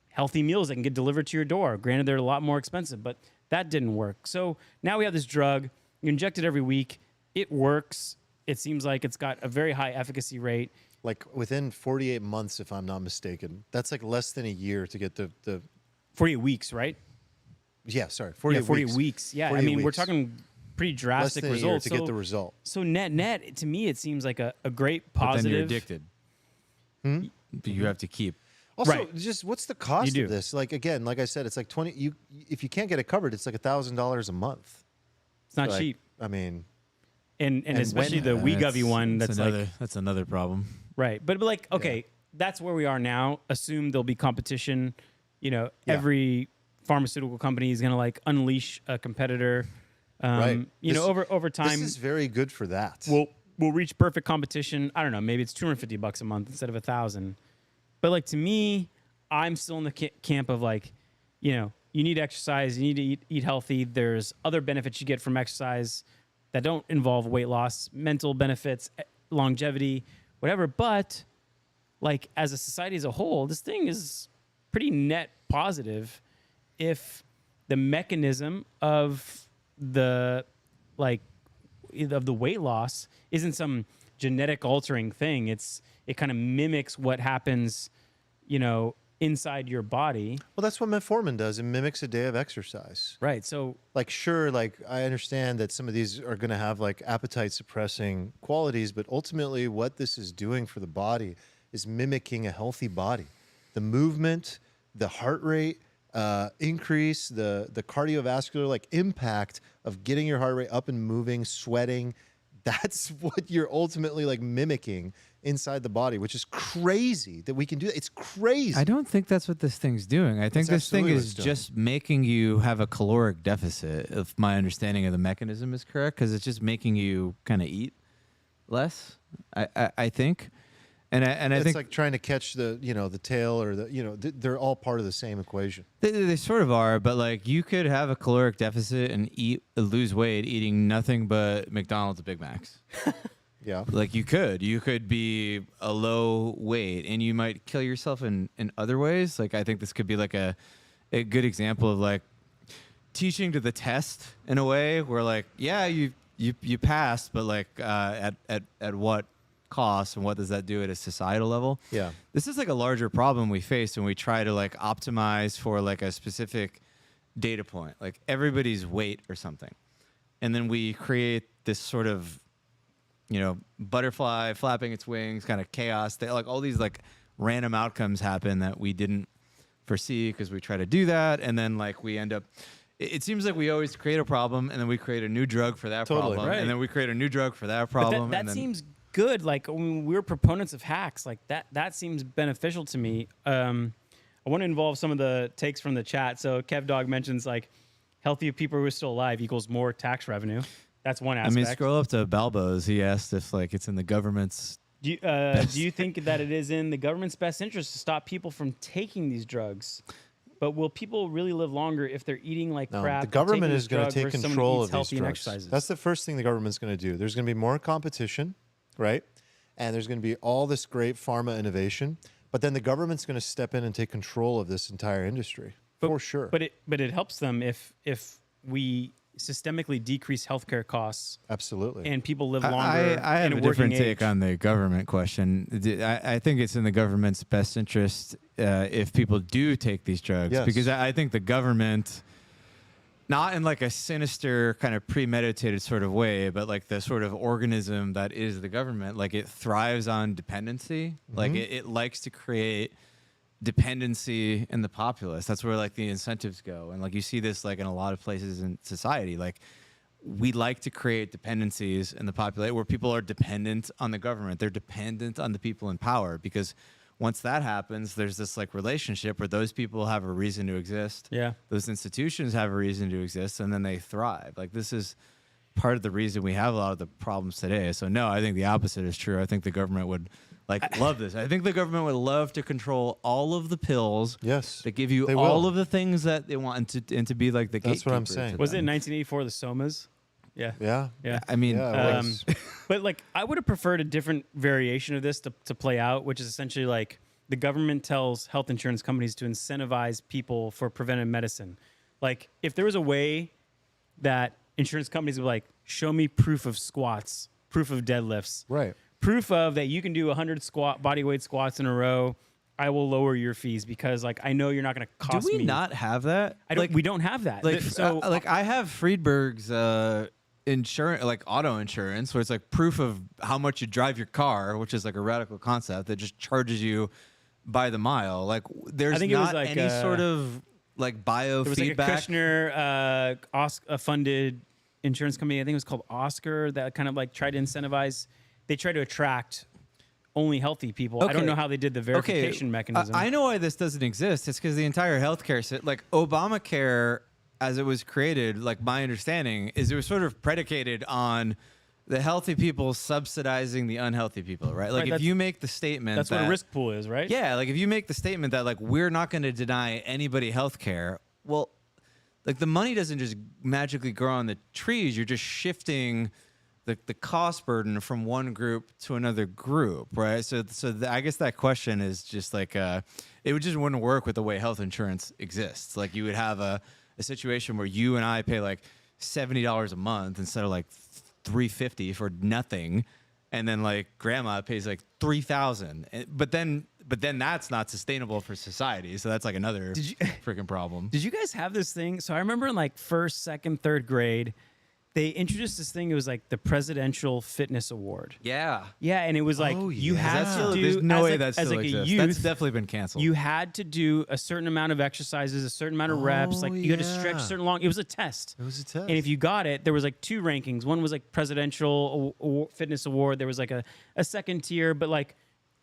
healthy meals that can get delivered to your door. Granted, they're a lot more expensive, but that didn't work. So now we have this drug. You inject it every week. It works. It seems like it's got a very high efficacy rate. Like within 48 months, if I'm not mistaken. That's like less than a year to get the 48 weeks, right? Yeah, sorry. 48 weeks. Yeah, 48 weeks. We're talking pretty drastic results to get the result. So net, to me, it seems like a great positive. But then you're addicted. But you have to keep. Also, just what's the cost of this? Like again, like I said, it's like 20. If you can't get it covered, it's like $1,000 a month. It's not cheap. I mean, and especially the Wegovy one. That's another problem. Right, but like that's where we are now. Assume there'll be competition. Every pharmaceutical company is going to like unleash a competitor. Over time, this is very good for that. We'll reach perfect competition. I don't know. Maybe it's $250 a month instead of $1,000. But like to me, I'm still in the camp of like, you need exercise. You need to eat healthy. There's other benefits you get from exercise that don't involve weight loss, mental benefits, longevity, whatever. But like as a society as a whole, this thing is pretty net positive if the mechanism of the weight loss isn't some genetic altering thing. It kind of mimics what happens, inside your body. Well, that's what metformin does. It mimics a day of exercise. Right. So I understand that some of these are going to have like appetite suppressing qualities, but ultimately what this is doing for the body is mimicking a healthy body. The movement, the heart rate, increase, the cardiovascular impact of getting your heart rate up and moving, sweating. That's what you're ultimately mimicking inside the body, which is crazy that we can do that. It's crazy. I don't think that's what this thing's doing. I think this thing is just making you have a caloric deficit, if my understanding of the mechanism is correct, because it's just making you kind of eat less, I think. And I It's think like trying to catch the tail or they're all part of the same equation. they sort of are, but like you could have a caloric deficit and lose weight eating nothing but McDonald's Big Macs. Yeah. Like you could be a low weight and you might kill yourself in other ways. Like I think this could be like a good example of like teaching to the test in a way where like, yeah, you passed, but like at what cost and what does that do at a societal level? Yeah. This is like a larger problem we face when we try to like optimize for like a specific data point, like everybody's weight or something. And then we create this sort of butterfly flapping its wings, kind of chaos. Like all these like random outcomes happen that we didn't foresee because we try to do that, and then like we end up. It seems like we always create a problem, and then we create a new drug for that problem, right. and then we create a new drug for that problem. But that seems good. Like when we're proponents of hacks, like that seems beneficial to me. I want to involve some of the takes from the chat. So Kev Dog mentions like healthier people who are still alive equals more tax revenue. That's one aspect. I mean, scroll up to Balbo's. He asked if like it's in the government's. Do you think that it is in the government's best interest to stop people from taking these drugs? But will people really live longer if they're eating like crap? The government is going to take control of these drugs. Exercises? That's the first thing the government's going to do. There's going to be more competition, right? And there's going to be all this great pharma innovation. But then the government's going to step in and take control of this entire industry for sure. But it helps them if we systemically decrease healthcare costs. Absolutely. And people live longer. I have a different take age. on the government question. I think it's in the government's best interest if people do take these drugs. Yes. Because I think the government, not in like a sinister kind of premeditated sort of way, but like the sort of organism that is the government, like it thrives on dependency. Mm-hmm. Like it likes to create dependency in the populace. That's where like the incentives go, and like you see this like in a lot of places in society. Like we like to create dependencies in the population where people are dependent on the government. They're dependent on the people in power, because once that happens, there's this like relationship where those people have a reason to exist. Yeah, those institutions have a reason to exist, and then they thrive. Like this is part of the reason we have a lot of the problems today. So no, I think the opposite is true. I think the government would love this. I think the government would love to control all of the pills. Yes, that give you all of the things that they want and to be like the gatekeeper. That's what I'm saying. Was it in 1984 the Somas? Yeah. Yeah. I mean, but like I would have preferred a different variation of this to play out, which is essentially like the government tells health insurance companies to incentivize people for preventive medicine. Like if there was a way that insurance companies would like show me proof of squats, proof of deadlifts, right? Proof of that you can do 100 body weight squats in a row, I will lower your fees because like I know you're not going to cost me. Do we not have that? We don't have that. Like so, I have Friedberg's insurance, like auto insurance, where it's like proof of how much you drive your car, which is like a radical concept that just charges you by the mile. Like there's not like any sort of like biofeedback. There was like a Kushner funded insurance company. I think it was called Oscar that kind of like tried to incentivize. They try to attract only healthy people. Okay. I don't know how they did the verification mechanism. I know why this doesn't exist. It's because the entire healthcare system, like Obamacare, as it was created, like my understanding is it was sort of predicated on the healthy people subsidizing the unhealthy people, right? Like if you make the statement that's what a risk pool is, right? Yeah, like if you make the statement that like we're not going to deny anybody healthcare, well, like the money doesn't just magically grow on the trees. You're just shifting the cost burden from one group to another group, right? So I guess that question is just like it just wouldn't work with the way health insurance exists. Like you would have a situation where you and I pay like $70 a month instead of like $350 for nothing, and then like grandma pays like $3,000. But then that's not sustainable for society. So that's like another freaking problem. Did you guys have this thing? So I remember in like first, second, third grade, they introduced this thing. It was like the Presidential Fitness Award. Yeah. Yeah, and it was like you had to do. There's no way that as still like exists. a youth, that's definitely been canceled. You had to do a certain amount of exercises, a certain amount of reps. Like you had to stretch certain long. It was a test. It was a test. And if you got it, there was like two rankings. One was like Presidential Fitness Award. There was like a second tier, but like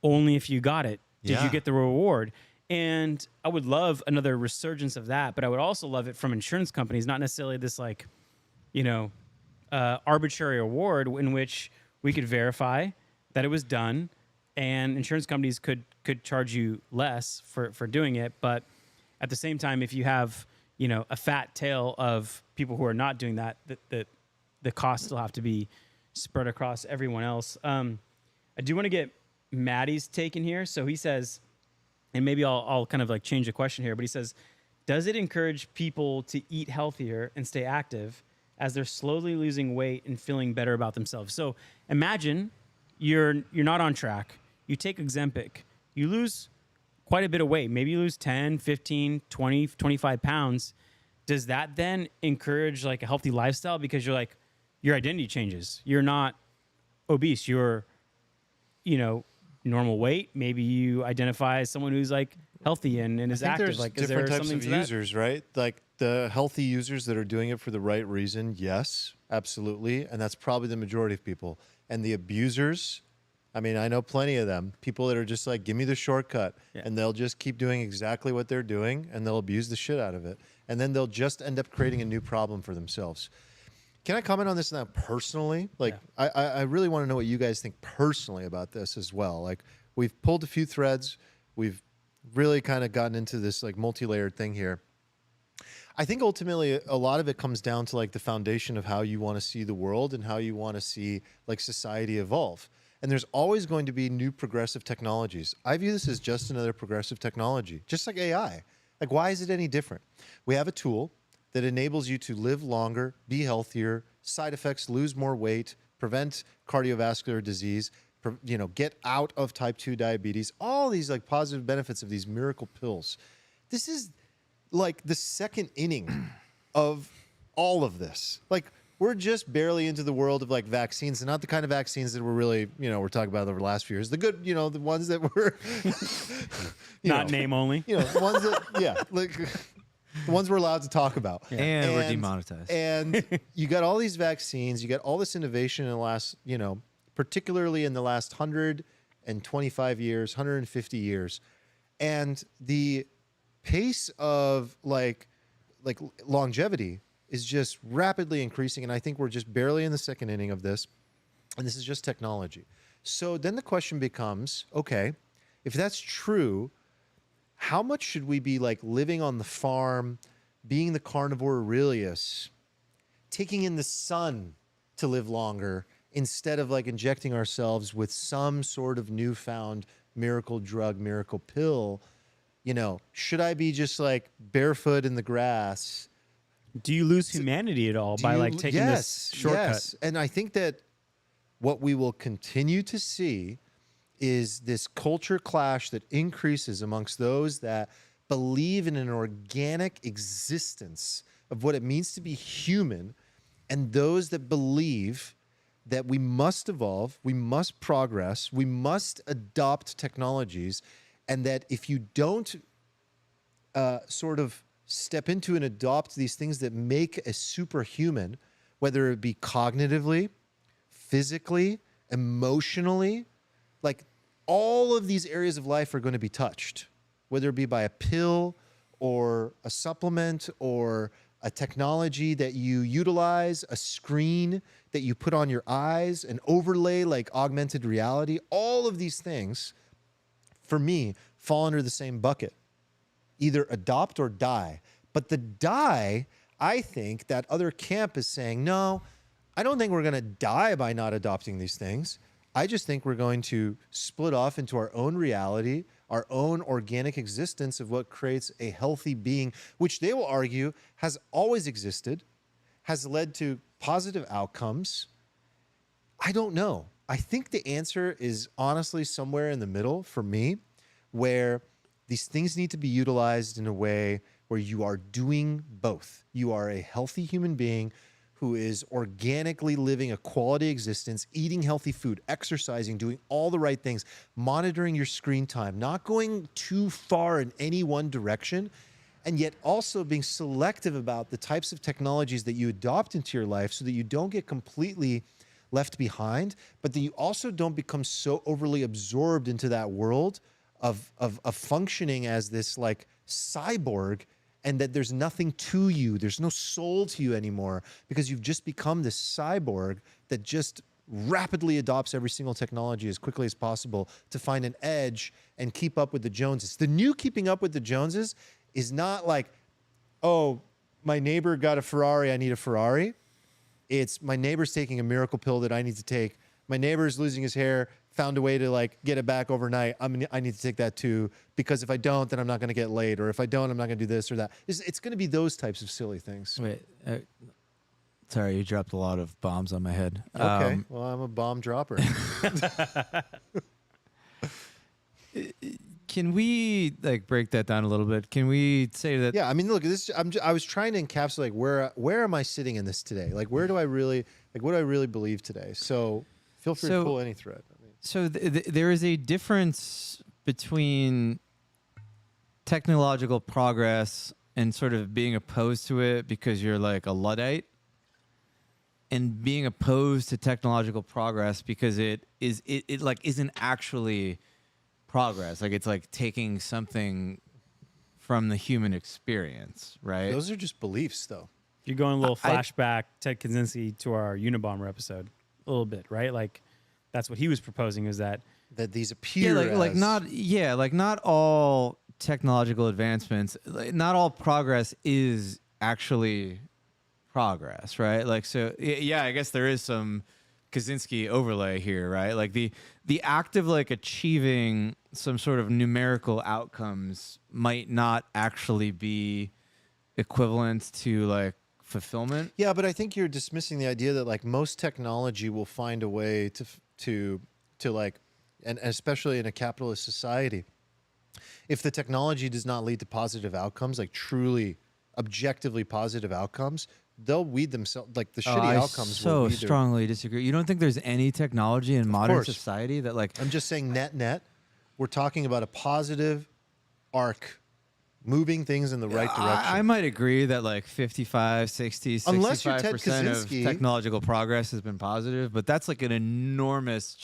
only if you got it did you get the reward. And I would love another resurgence of that, but I would also love it from insurance companies, not necessarily this like, arbitrary award in which we could verify that it was done and insurance companies could charge you less for doing it. But at the same time, if you have, you know, a fat tail of people who are not doing that, the costs still have to be spread across everyone else. I do want to get Maddie's take in here. So he says, and maybe I'll kind of like change the question here, but he says, does it encourage people to eat healthier and stay active as they're slowly losing weight and feeling better about themselves? So imagine you're not on track. You take Ozempic, you lose quite a bit of weight. Maybe you lose 10, 15, 20, 25 pounds. Does that then encourage like a healthy lifestyle? Because you're like, your identity changes. You're not obese. You're, you know, normal weight. Maybe you identify as someone who's like healthy and is active. There's like, different is there types something of to users, right? Like the healthy users that are doing it for the right reason, yes, absolutely, and that's probably the majority of people. And the abusers, I mean, I know plenty of them. People that are just like, give me the shortcut, and they'll just keep doing exactly what they're doing, and they'll abuse the shit out of it, and then they'll just end up creating a new problem for themselves. Can I comment on this now personally? Like, I really want to know what you guys think personally about this as well. Like, we've pulled a few threads. We've really kind of gotten into this like multi-layered thing here. I think ultimately a lot of it comes down to like the foundation of how you want to see the world and how you want to see like society evolve. And there's always going to be new progressive technologies. I view this as just another progressive technology, just like AI. Like, why is it any different? We have a tool that enables you to live longer, be healthier, side effects, lose more weight, prevent cardiovascular disease, you know, get out of type 2 diabetes, all these like positive benefits of these miracle pills. This is like the second inning of all of this. Like, we're just barely into the world of like vaccines, and not the kind of vaccines that we're really, you know, we're talking about over the last few years. The good, you know, the ones that were not name only. You know, the ones that, like the ones we're allowed to talk about. Yeah. And we're demonetized. And you got all these vaccines, you got all this innovation in the last, you know, particularly in the last 125 years, 150 years. And the pace of like longevity is just rapidly increasing. And I think we're just barely in the second inning of this. And this is just technology. So then the question becomes, okay, if that's true, how much should we be like living on the farm, being the carnivore Aurelius, taking in the sun to live longer instead of like injecting ourselves with some sort of newfound miracle drug, miracle pill? You know, should I be just like barefoot in the grass? Do you lose humanity at all by like taking this shortcut? Yes, and I think that what we will continue to see is this culture clash that increases amongst those that believe in an organic existence of what it means to be human, and those that believe that we must evolve, we must progress, we must adopt technologies, and that if you don't sort of step into and adopt these things that make a superhuman, whether it be cognitively, physically, emotionally, like all of these areas of life are going to be touched, whether it be by a pill or a supplement or a technology that you utilize, a screen that you put on your eyes, an overlay like augmented reality. All of these things, for me, fall under the same bucket. Either adopt or die. But the die, I think that other camp is saying, no, I don't think we're going to die by not adopting these things. I just think we're going to split off into our own reality, our own organic existence of what creates a healthy being, which they will argue has always existed, has led to positive outcomes. I don't know. I think the answer is honestly somewhere in the middle for me, where these things need to be utilized in a way where you are doing both. You are a healthy human being who is organically living a quality existence, eating healthy food, exercising, doing all the right things, monitoring your screen time, not going too far in any one direction, and yet also being selective about the types of technologies that you adopt into your life so that you don't get completely left behind, but that you also don't become so overly absorbed into that world of functioning as this like cyborg, and that there's nothing to you. There's no soul to you anymore because you've just become this cyborg that just rapidly adopts every single technology as quickly as possible to find an edge and keep up with the Joneses. The new keeping up with the Joneses is not like, oh, my neighbor got a Ferrari, I need a Ferrari. It's my neighbor's taking a miracle pill that I need to take. My neighbor's losing his hair, found a way to like get it back overnight. I need to take that too, because if I don't, then I'm not going to get laid, or if I don't, I'm not going to do this or that. It's going to be those types of silly things. Wait, sorry, you dropped a lot of bombs on my head. Okay, well, I'm a bomb dropper. Can we like break that down a little bit? Can we say that? Yeah, I mean, look, this. I was trying to encapsulate where am I sitting in this today? Like, where do I really what do I really believe today? So feel free to pull any thread. I mean, so there is a difference between technological progress and sort of being opposed to it because you're like a Luddite, and being opposed to technological progress because it like isn't actually progress. Like it's like taking something from the human experience, right? those are just beliefs, though. You're going a little flashback, Ted Kaczynski, to our Unabomber episode a little bit, right? Like that's what he was proposing, is that These appear not all technological advancements, not all progress is actually progress, right? Like, so yeah, I guess there is some Kaczynski overlay here, right? Like the act of like achieving some sort of numerical outcomes might not actually be equivalent to like fulfillment. Yeah, but I think you're dismissing the idea that like most technology will find a way to like, and especially in a capitalist society, if the technology does not lead to positive outcomes, like truly objectively positive outcomes, they'll weed themselves, like the shitty outcomes. So strongly disagree. You don't think there's any technology in modern society that like? I'm just saying net, we're talking about a positive arc, moving things in the right direction. I might agree that like 55, 60, 65% of technological progress has been positive, but that's like an enormous,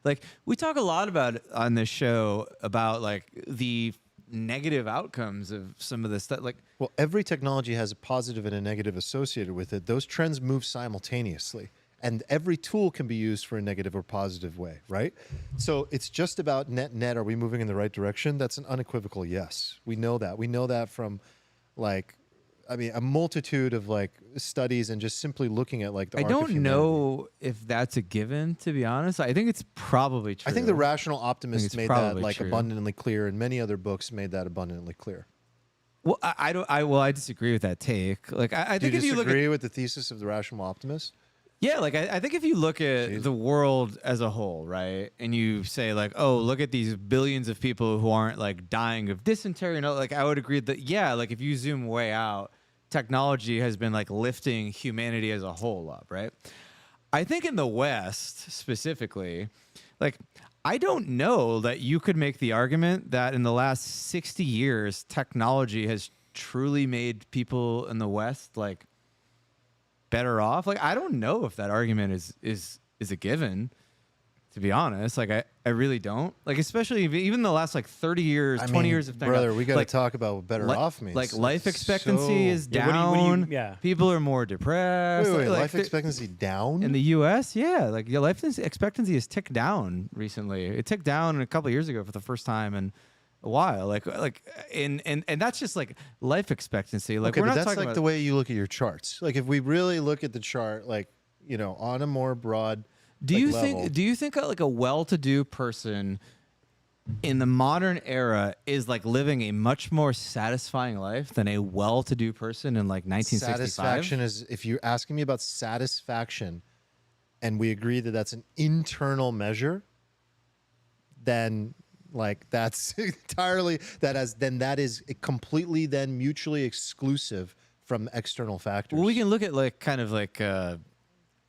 like we talk a lot about on this show about like the negative outcomes of some of this stuff. Like, well, every technology has a positive and a negative associated with it. Those trends move simultaneously, and every tool can be used for a negative or positive way, right? So it's just about net. Are we moving in the right direction? That's an unequivocal yes. We know that. We know that from, like, I mean, a multitude of like studies and just simply looking at like the. I don't know if that's a given, to be honest. I think it's probably true. I think the Rational Optimist made that like abundantly clear, and many other books made that abundantly clear. Well, I disagree with that take. Like, I think if you disagree with the thesis of the Rational Optimist. Yeah, like I think if you look at the world as a whole, right, and you say like, oh, look at these billions of people who aren't like dying of dysentery, like I would agree that like if you zoom way out, technology has been like lifting humanity as a whole up, right? I think in the West specifically, like I don't know that you could make the argument that in the last 60 years, technology has truly made people in the West like better off. Like I don't know if that argument is a given, to be honest. Like I really don't. Like especially even the last like 30 years, 20 years of brother, we got to talk about what better off means. Like life expectancy is down. People are more depressed. Wait, life expectancy down? In the US? Yeah. Like your life expectancy has ticked down recently. It ticked down a couple of years ago for the first time in a while. And that's just like life expectancy. Like, okay, we're but not that's talking like about the way you look at your charts. Like if we really look at the chart, like, you know, on a more broad Do you think like a well-to-do person in the modern era is like living a much more satisfying life than a well-to-do person in like 1965? Satisfaction is, if you're asking me about satisfaction, and we agree that that's an internal measure, then like that's entirely that is completely then mutually exclusive from external factors. Well, we can look at like kind of like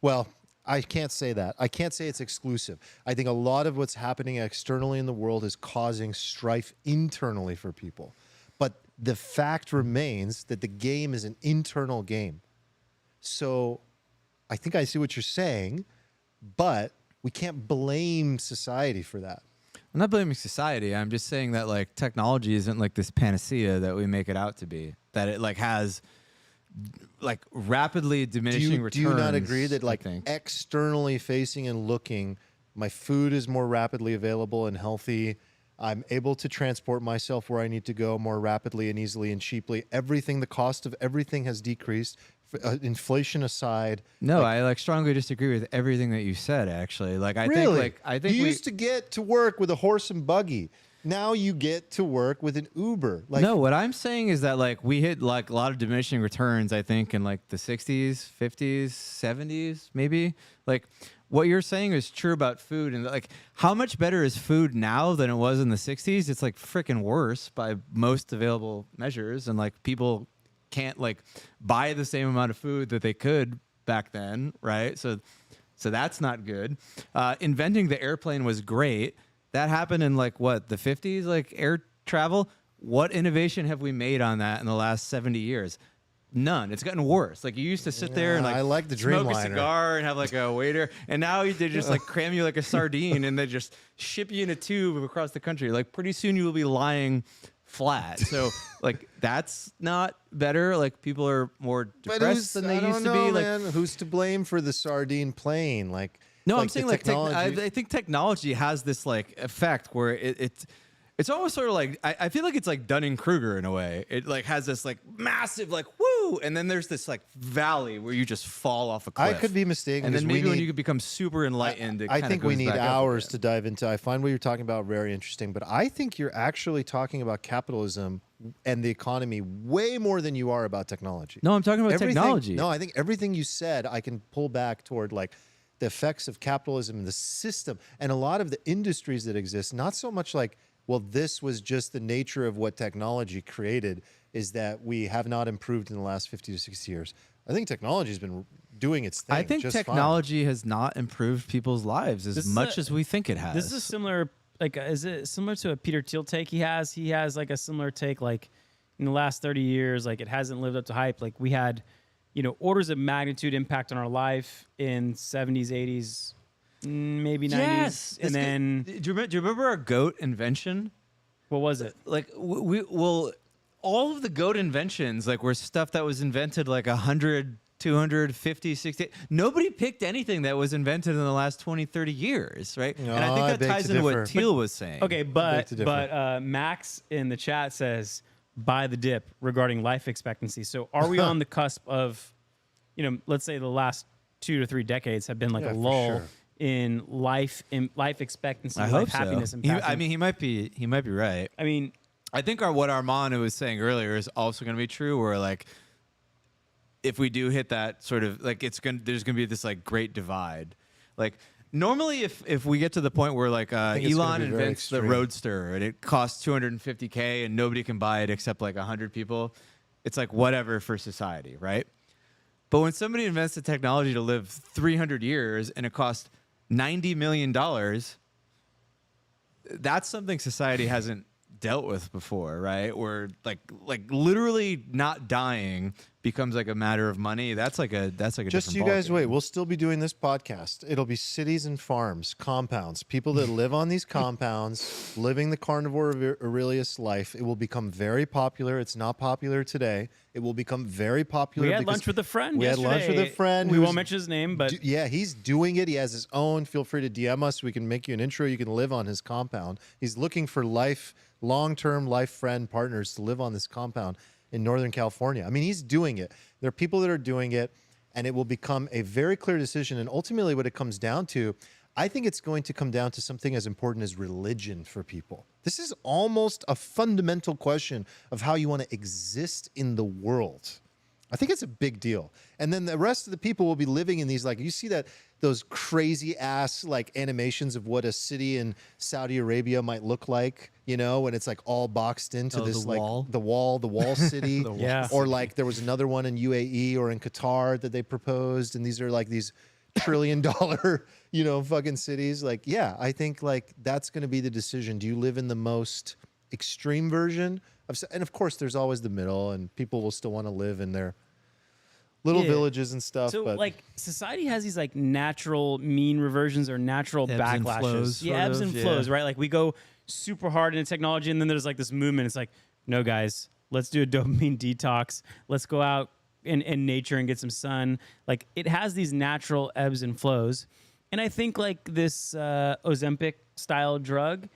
well, I can't say that. I can't say it's exclusive. I think a lot of what's happening externally in the world is causing strife internally for people. But the fact remains that the game is an internal game. So I think I see what you're saying, but we can't blame society for that. I'm not blaming society. I'm just saying that like technology isn't like this panacea that we make it out to be. That it like has like rapidly diminishing returns. Do you not agree that like think. externally facing and looking, my food is more rapidly available and healthy? I'm able to transport myself where I need to go more rapidly and easily and cheaply. Everything, the cost of everything has decreased. Inflation aside. No, I like strongly disagree with everything that you said. Actually, like I think you used to get to work with a horse and buggy. Now you get to work with an Uber. Like, no, what I'm saying is that like we hit like a lot of diminishing returns. I think in like the 60s, 50s, 70s, maybe. Like what you're saying is true about food, and like how much better is food now than it was in the 60s? It's like freaking worse by most available measures, and like people can't like buy the same amount of food that they could back then, right? So that's not good. Inventing the airplane was great. That happened in like what, the 50s, like air travel. What innovation have we made on that in the last 70 years? None. It's gotten worse. Like you used to sit there and like I like the smoke Dreamliner. a cigar and have like a waiter, and now they just like cram you like a sardine and they just ship you in a tube across the country. Like pretty soon you will be lying flat. So like that's not better. Like people are more depressed than they used to be. Man. Who's to blame for the sardine plane? Like no, like I'm saying the like technology. I think technology has this like effect where it's almost sort of like I feel like it's like Dunning-Kruger in a way. It like has this like massive like woo, and then there's this like valley where you just fall off a cliff. I could be mistaken. And then maybe when you could become super enlightened, I think we need hours to dive into. I find what you're talking about very interesting, but I think you're actually talking about capitalism and the economy way more than you are about technology. No, I'm talking about technology. No, I think everything you said I can pull back toward like the effects of capitalism and the system and a lot of the industries that exist. Not so much like, well, this was just the nature of what technology created, is that we have not improved in the last 50 to 60 years. I think technology has been doing its thing. I think just technology has not improved people's lives as much as we think it has. This is a similar, like, is it similar to a Peter Thiel take he has? He has like a similar take, like in the last 30 years, like it hasn't lived up to hype. Like we had, orders of magnitude impact on our life in 70s, 80s, maybe 90s. Yes. And then do you remember our goat invention? What was it? Like all of the goat inventions like were stuff that was invented like 100, 250, 60. Nobody picked anything that was invented in the last 20, 30 years, right? No, and I think that ties into what Thiel was saying. Okay, but Max in the chat says buy the dip regarding life expectancy. So are we on the cusp of, let's say the last 2 to 3 decades have been like a lull in life expectancy, I life hope happiness, so. and he might be right. I mean, I think what Armando was saying earlier is also going to be true. Where like, if we do hit that sort of like, there's going to be this like great divide. Like normally, if we get to the point where like Elon invents the Roadster and it costs $250K and nobody can buy it except like 100 people, it's like whatever for society, right? But when somebody invents the technology to live 300 years and it costs $90 million, that's something society hasn't dealt with before, right? Where like literally not dying becomes like a matter of money. That's like a just you guys wait. We'll still be doing this podcast. It'll be cities and farms, compounds, people that live on these compounds, living the carnivore Aurelius life. It will become very popular. It's not popular today. It will become very popular. We had lunch with a friend. We had lunch with a friend. We won't mention his name, but yeah, he's doing it. He has his own. Feel free to DM us. We can make you an intro. You can live on his compound. He's looking for long-term life friend partners to live on this compound in Northern California. I mean, he's doing it. There are people that are doing it, and it will become a very clear decision. And ultimately what it comes down to, I think it's going to come down to something as important as religion for people. This is almost a fundamental question of how you want to exist in the world. I think it's a big deal. And then the rest of the people will be living in these, like, you see those crazy ass like animations of what a city in Saudi Arabia might look like, when it's like all boxed into this like the wall city. Or like there was another one in UAE or in Qatar that they proposed, and these are like these $1 trillion, fucking cities. Like, yeah, I think like that's going to be the decision. Do you live in the most extreme version of, and of course there's always the middle, and people will still want to live in their little villages and stuff. So but like society has these like natural mean reversions or natural backlashes. Ebbs and flows, right? Like we go super hard into technology, and then there's like this movement. It's like, no guys, let's do a dopamine detox. Let's go out, in nature and get some sun. Like it has these natural ebbs and flows. And I think like this Ozempic style drug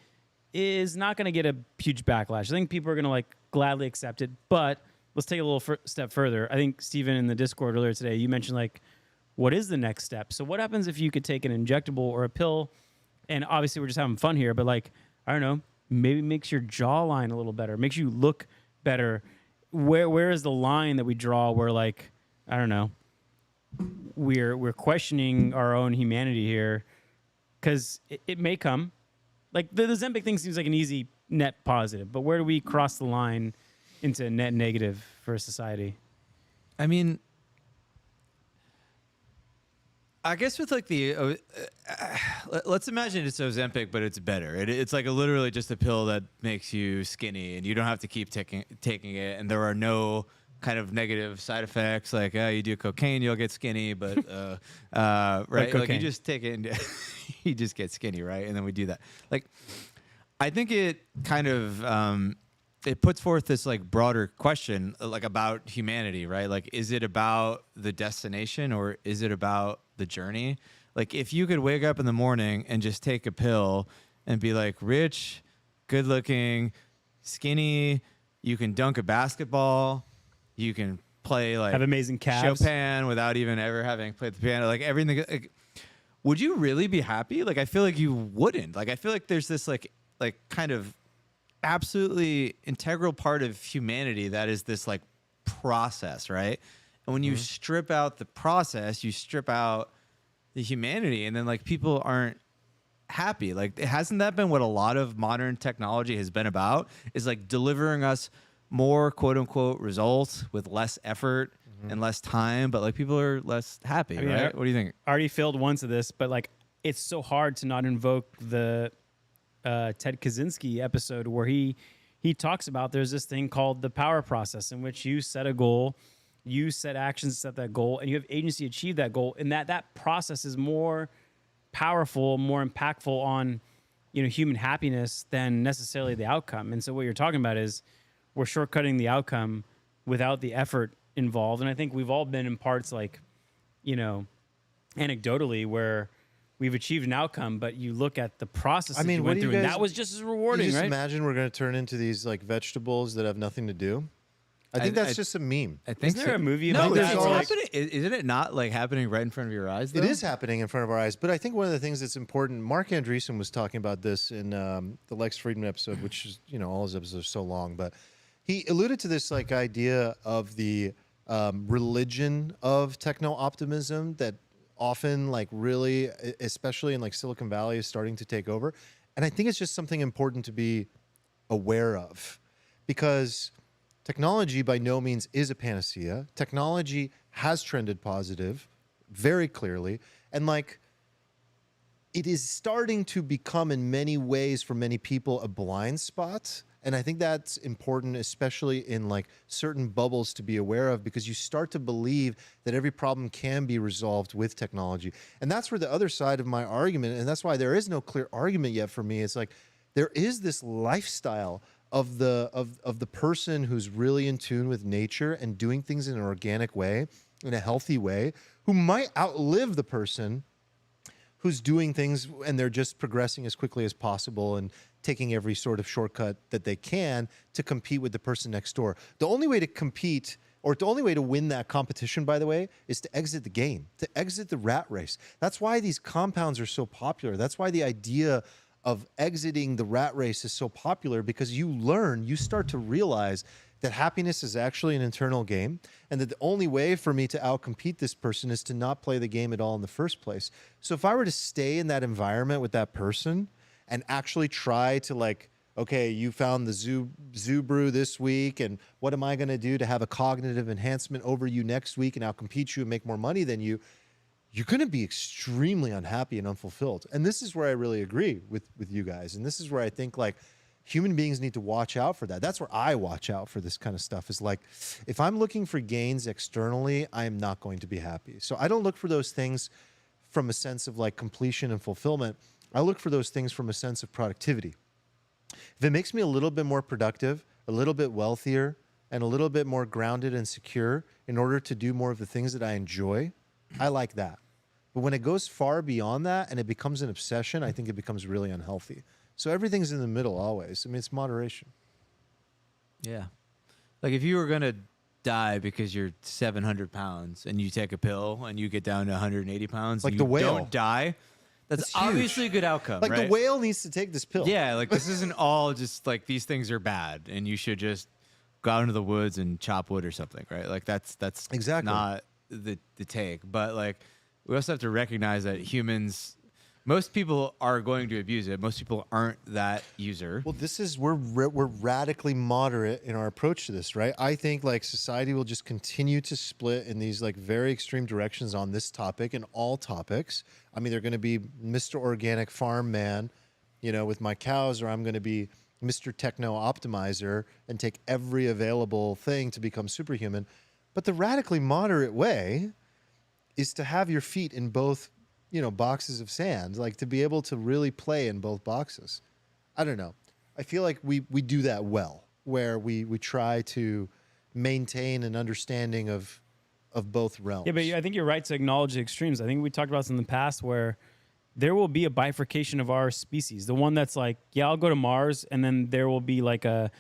is not going to get a huge backlash. I think people are going to like gladly accept it. But let's take a little step further. I think Steven in the Discord earlier today, you mentioned like, what is the next step? So what happens if you could take an injectable or a pill? And obviously we're just having fun here, but like, I don't know, maybe makes your jawline a little better, makes you look better. Where is the line that we draw where like, I don't know, we're questioning our own humanity here, because it may come. Like the Ozempic thing seems like an easy net positive, but where do we cross the line into net negative for society? I mean, I guess with like the let's imagine it's Ozempic, but it's better. It's like literally just a pill that makes you skinny, and you don't have to keep taking it, and there are no kind of negative side effects. Like you do cocaine, you'll get skinny, but right, like you just take it and you just get skinny, right? And then we do that. Like, I think it kind of it puts forth this like broader question, like about humanity, right? Like, is it about the destination or is it about the journey? Like, if you could wake up in the morning and just take a pill and be like rich, good looking, skinny, you can dunk a basketball, you can play like have amazing calves, Chopin without even ever having played the piano, like everything. Like, would you really be happy? Like, I feel like you wouldn't. Like, I feel like there's this like kind of absolutely integral part of humanity that is this like process, right? And when you strip out the process, you strip out the humanity, and then like people aren't happy. Like, hasn't that been what a lot of modern technology has been about? Is like delivering us more quote unquote results with less effort and less time, but like people are less happy, I mean, right? What do you think? I already failed once of this, but like it's so hard to not invoke the Ted Kaczynski episode where he talks about there's this thing called the power process, in which you set a goal, you set actions to set that goal, and you have agency to achieve that goal, and that process is more powerful, more impactful on human happiness than necessarily the outcome. And so what you're talking about is we're shortcutting the outcome without the effort involved. And I think we've all been in parts like anecdotally where we've achieved an outcome, but you look at the process that you went through, and that was just as rewarding, you just right? Imagine we're going to turn into these like vegetables that have nothing to do. I think that's just a meme. I think Isn't there a movie no, about that? it's happening. Isn't it not like happening right in front of your eyes, though? It is happening in front of our eyes. But I think one of the things that's important, Mark Andreessen was talking about this in the Lex Friedman episode, which is, all his episodes are so long, but he alluded to this like idea of the religion of techno-optimism that often like really, especially in like Silicon Valley, is starting to take over. And I think it's just something important to be aware of, because technology by no means is a panacea. Technology has trended positive very clearly. And like, it is starting to become in many ways for many people a blind spot. And I think that's important, especially in like certain bubbles, to be aware of, because you start to believe that every problem can be resolved with technology. And that's where the other side of my argument, and that's why there is no clear argument yet for me. It's like there is this lifestyle of the person who's really in tune with nature and doing things in an organic way, in a healthy way, who might outlive the person who's doing things and they're just progressing as quickly as possible and taking every sort of shortcut that they can to compete with the person next door. The only way to compete, or the only way to win that competition, by the way, is to exit the game, to exit the rat race. That's why these compounds are so popular. That's why the idea of exiting the rat race is so popular, because you start to realize that happiness is actually an internal game, and that the only way for me to outcompete this person is to not play the game at all in the first place. So if I were to stay in that environment with that person and actually try to like, okay, you found the zoo brew this week, and what am I going to do to have a cognitive enhancement over you next week and outcompete you and make more money than you, you're going to be extremely unhappy and unfulfilled. And this is where I really agree with you guys. And this is where I think like human beings need to watch out for that. That's where I watch out for this kind of stuff, is like, if I'm looking for gains externally, I am not going to be happy. So I don't look for those things from a sense of like completion and fulfillment. I look for those things from a sense of productivity. If it makes me a little bit more productive, a little bit wealthier, and a little bit more grounded and secure in order to do more of the things that I enjoy, I like that. But when it goes far beyond that and it becomes an obsession, I think it becomes really unhealthy. So everything's in the middle always. I mean, it's moderation. Yeah. Like if you were going to die because you're 700 pounds and you take a pill and you get down to 180 pounds Like and the you whale. don't die, that's huge. obviously a good outcome, Like right? the whale needs to take this pill. Yeah, like this isn't all just like these things are bad and you should just go out into the woods and chop wood or something, right? Like that's Exactly. not the take. But like we also have to recognize that humans, most people are going to abuse it. Most people aren't that user. Well, this is we're radically moderate in our approach to this, right? I think like society will just continue to split in these like very extreme directions on this topic and all topics. I mean, they're going to be Mr. Organic Farm Man, you know, with my cows, or I'm going to be Mr. Techno Optimizer and take every available thing to become superhuman. But the radically moderate way is to have your feet in both, you know, boxes of sand, like to be able to really play in both boxes. I don't know. I feel like we do that well, where we try to maintain an understanding of both realms. Yeah, but I think you're right to acknowledge the extremes. I think we talked about this in the past where there will be a bifurcation of our species. The one that's like, yeah, I'll go to Mars, and then there will be like a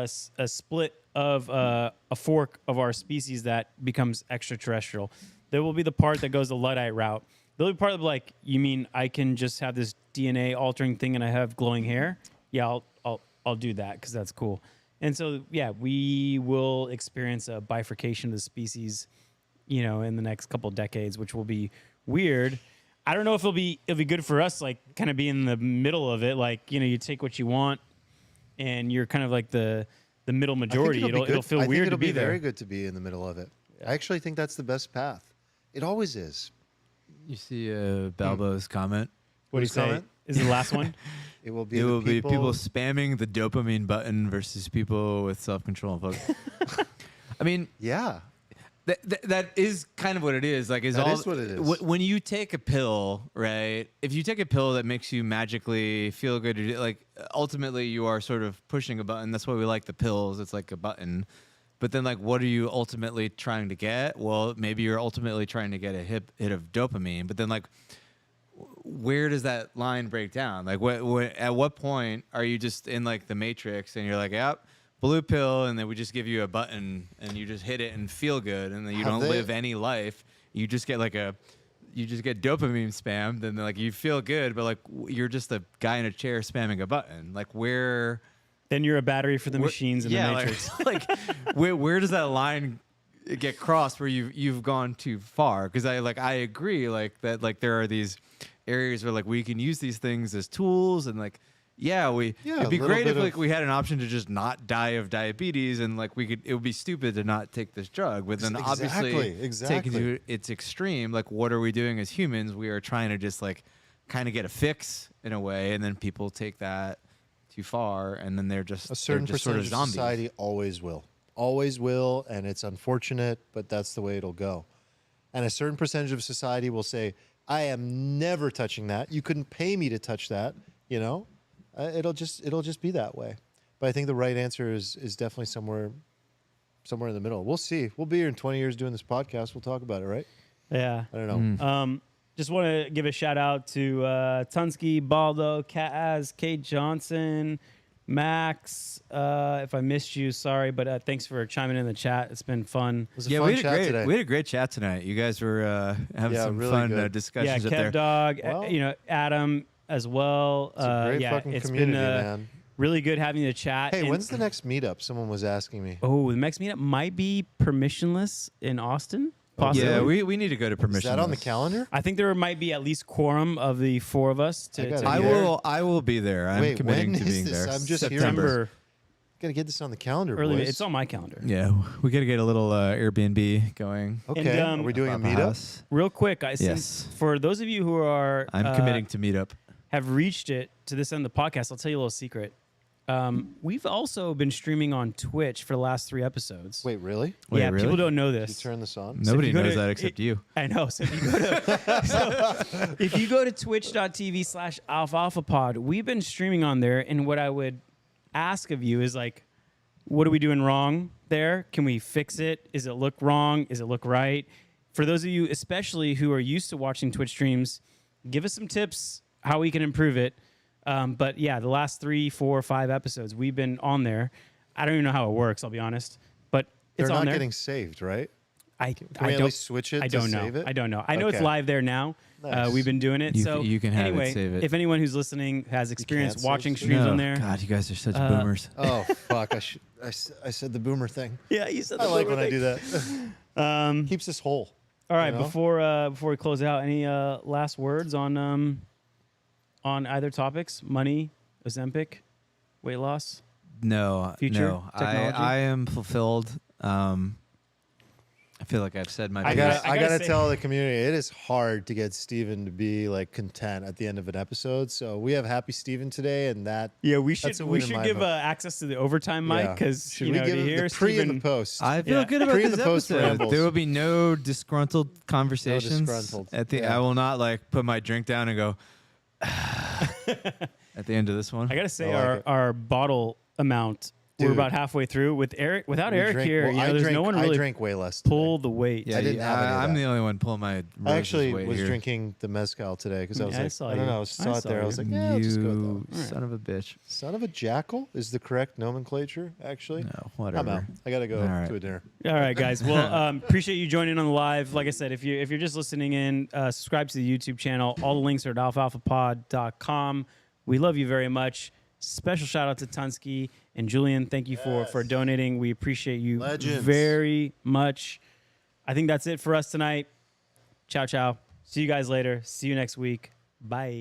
split of a fork of our species that becomes extraterrestrial. There will be the part that goes the Luddite route. There'll be part of like, you mean I can just have this DNA altering thing and I have glowing hair? Yeah, I'll do that because that's cool. And so, yeah, we will experience a bifurcation of the species, you know, in the next couple of decades, which will be weird. I don't know if it'll be good for us, like kind of be in the middle of it. Like, you know, you take what you want and you're kind of like the middle majority. It'll feel weird to be there. Very good to be in the middle of it. I actually think that's the best path. It always is. You see Balbo's comment? What do you say? comment? Is it the last one? It will be people spamming the dopamine button versus people with self-control and focus. I mean, yeah. That is kind of what it is. Like, That is what it is. When you take a pill, right? If you take a pill that makes you magically feel good, like ultimately you are sort of pushing a button. That's why we like the pills. It's like a button. But then, like, what are you ultimately trying to get? Well, maybe you're ultimately trying to get a hit of dopamine. But then, like, where does that line break down? Like, at what point are you just in like the Matrix and you're like, yep, blue pill, and then we just give you a button and you just hit it and feel good, and then you don't live any life. You just get like you just get dopamine spammed, and like you feel good, but like you're just a guy in a chair spamming a button. Like where? Then you're a battery for the machines in the Matrix. Like where does that line get crossed where you've gone too far? Because I agree like that, like there are these areas where like we can use these things as tools, and like it'd be great if like we had an option to just not die of diabetes, and like it would be stupid to not take this drug. But then obviously taking it to its extreme, like what are we doing as humans? We are trying to just like kind of get a fix in a way, and then people take that too far, and then they're just a certain percentage of zombies. Society always will, and it's unfortunate, but that's the way it'll go. And a certain percentage of society will say, I am never touching that. You couldn't pay me to touch that. You know, it'll just be that way. But I think the right answer is definitely somewhere in the middle. We'll see. We'll be here in 20 years doing this podcast. We'll talk about it, right? Yeah. I don't know. Just want to give a shout out to Tunsky, Baldo, Kaz, Kate Johnson, Max. If I missed you, sorry, but thanks for chiming in the chat. It's been fun. It was a fun chat today. We had a great chat tonight. You guys were having some really fun good. discussions Yeah, up Kev there. Dog, Well, you know, Adam as well. It's a great yeah, fucking it's community, been man. really good having the chat. Hey, And- when's the next meetup? Someone was asking me. Oh, the next meetup might be permissionless in Austin. Possibly. Yeah, we need to go to permission. Is that on the calendar? I think there might be at least quorum of the four of us. I gotta I be there. I will be there. I'm Wait, committing when to is being this? there. I'm just hearing September. Got to get this on the calendar, Early. boys. It's on my calendar. Yeah, we got to get a little Airbnb going. Okay. And, Are we doing a Alfalfa meetup? House. Real quick, Yes. since for those of you who are I'm committing to meet up. have reached it to this end of the podcast, I'll tell you a little secret. We've also been streaming on Twitch for the last 3 episodes. Wait, really? Wait, yeah, really? people don't know You this. turn this on? Nobody if you go knows to- that except you. I know. So if you go to twitch.tv/alfalfapod, we've been streaming on there. And what I would ask of you is like, what are we doing wrong? there? Can we fix it? Is it look wrong? Is it look right? For those of you, especially who are used to watching Twitch streams, give us some tips how we can improve it. But yeah, the last 3, 4, 5 episodes, we've been on there. I don't even know how it works, I'll be honest. But it's They're on not there. getting saved, right? I Can we at don't least switch it I to don't know. save it? I don't know. I know it's Okay. live there now. Nice. We've been doing it. You you can have it, anyway, save it. if anyone who's listening has experience save watching stuff? streams No, on there, God, you guys are such boomers. Oh, fuck. I said the boomer thing. yeah, you said I the like boomer when I thing. do that. Keeps us whole. All right, you know? before we close out, any last words on either topics? Money, Ozempic, weight loss. No, Future no. technology? I am fulfilled. I feel like I've said my I piece. gotta gotta say- tell the community, it is hard to get Steven to be like content at the end of an episode. So we have Happy Steven today, and that Yeah, we That's should a we win in should my give book. access to the overtime mic Yeah. because Should you we know give to him hear the pre Steven, and the post? I feel Yeah. good about Pre and this the post episode. rambles. There will be no disgruntled conversations. disgruntled. At the, Yeah. I will not like put my drink down and go at the end of this one. I gotta say I like it. our bottle amount. We're Dude. about halfway through with Eric. Without We Eric drink- here, well, you know, I there's drink, no one I really drank way less. Today. pull the weight. Yeah, I didn't have any of I'm that. the only one pulling my. I Rose's actually weight was here. drinking the mezcal today because I was Yeah, I like, saw I don't you. know, I saw it saw there. I you. was like, yeah, I'll just go with You that. son of a bitch. Son of a jackal is the correct nomenclature, actually. No, I'm whatever. out. I gotta go All right. to a dinner. All right, guys. Well, appreciate you joining on the live. Like I said, if you're just listening in, subscribe to the YouTube channel. All the links are at alfalfapod.com. We love you very much. Special shout out to Tunsky and Julian. Thank you for donating. We appreciate you Legends. very much. I think that's it for us tonight. Ciao, ciao. See you guys later. See you next week. Bye.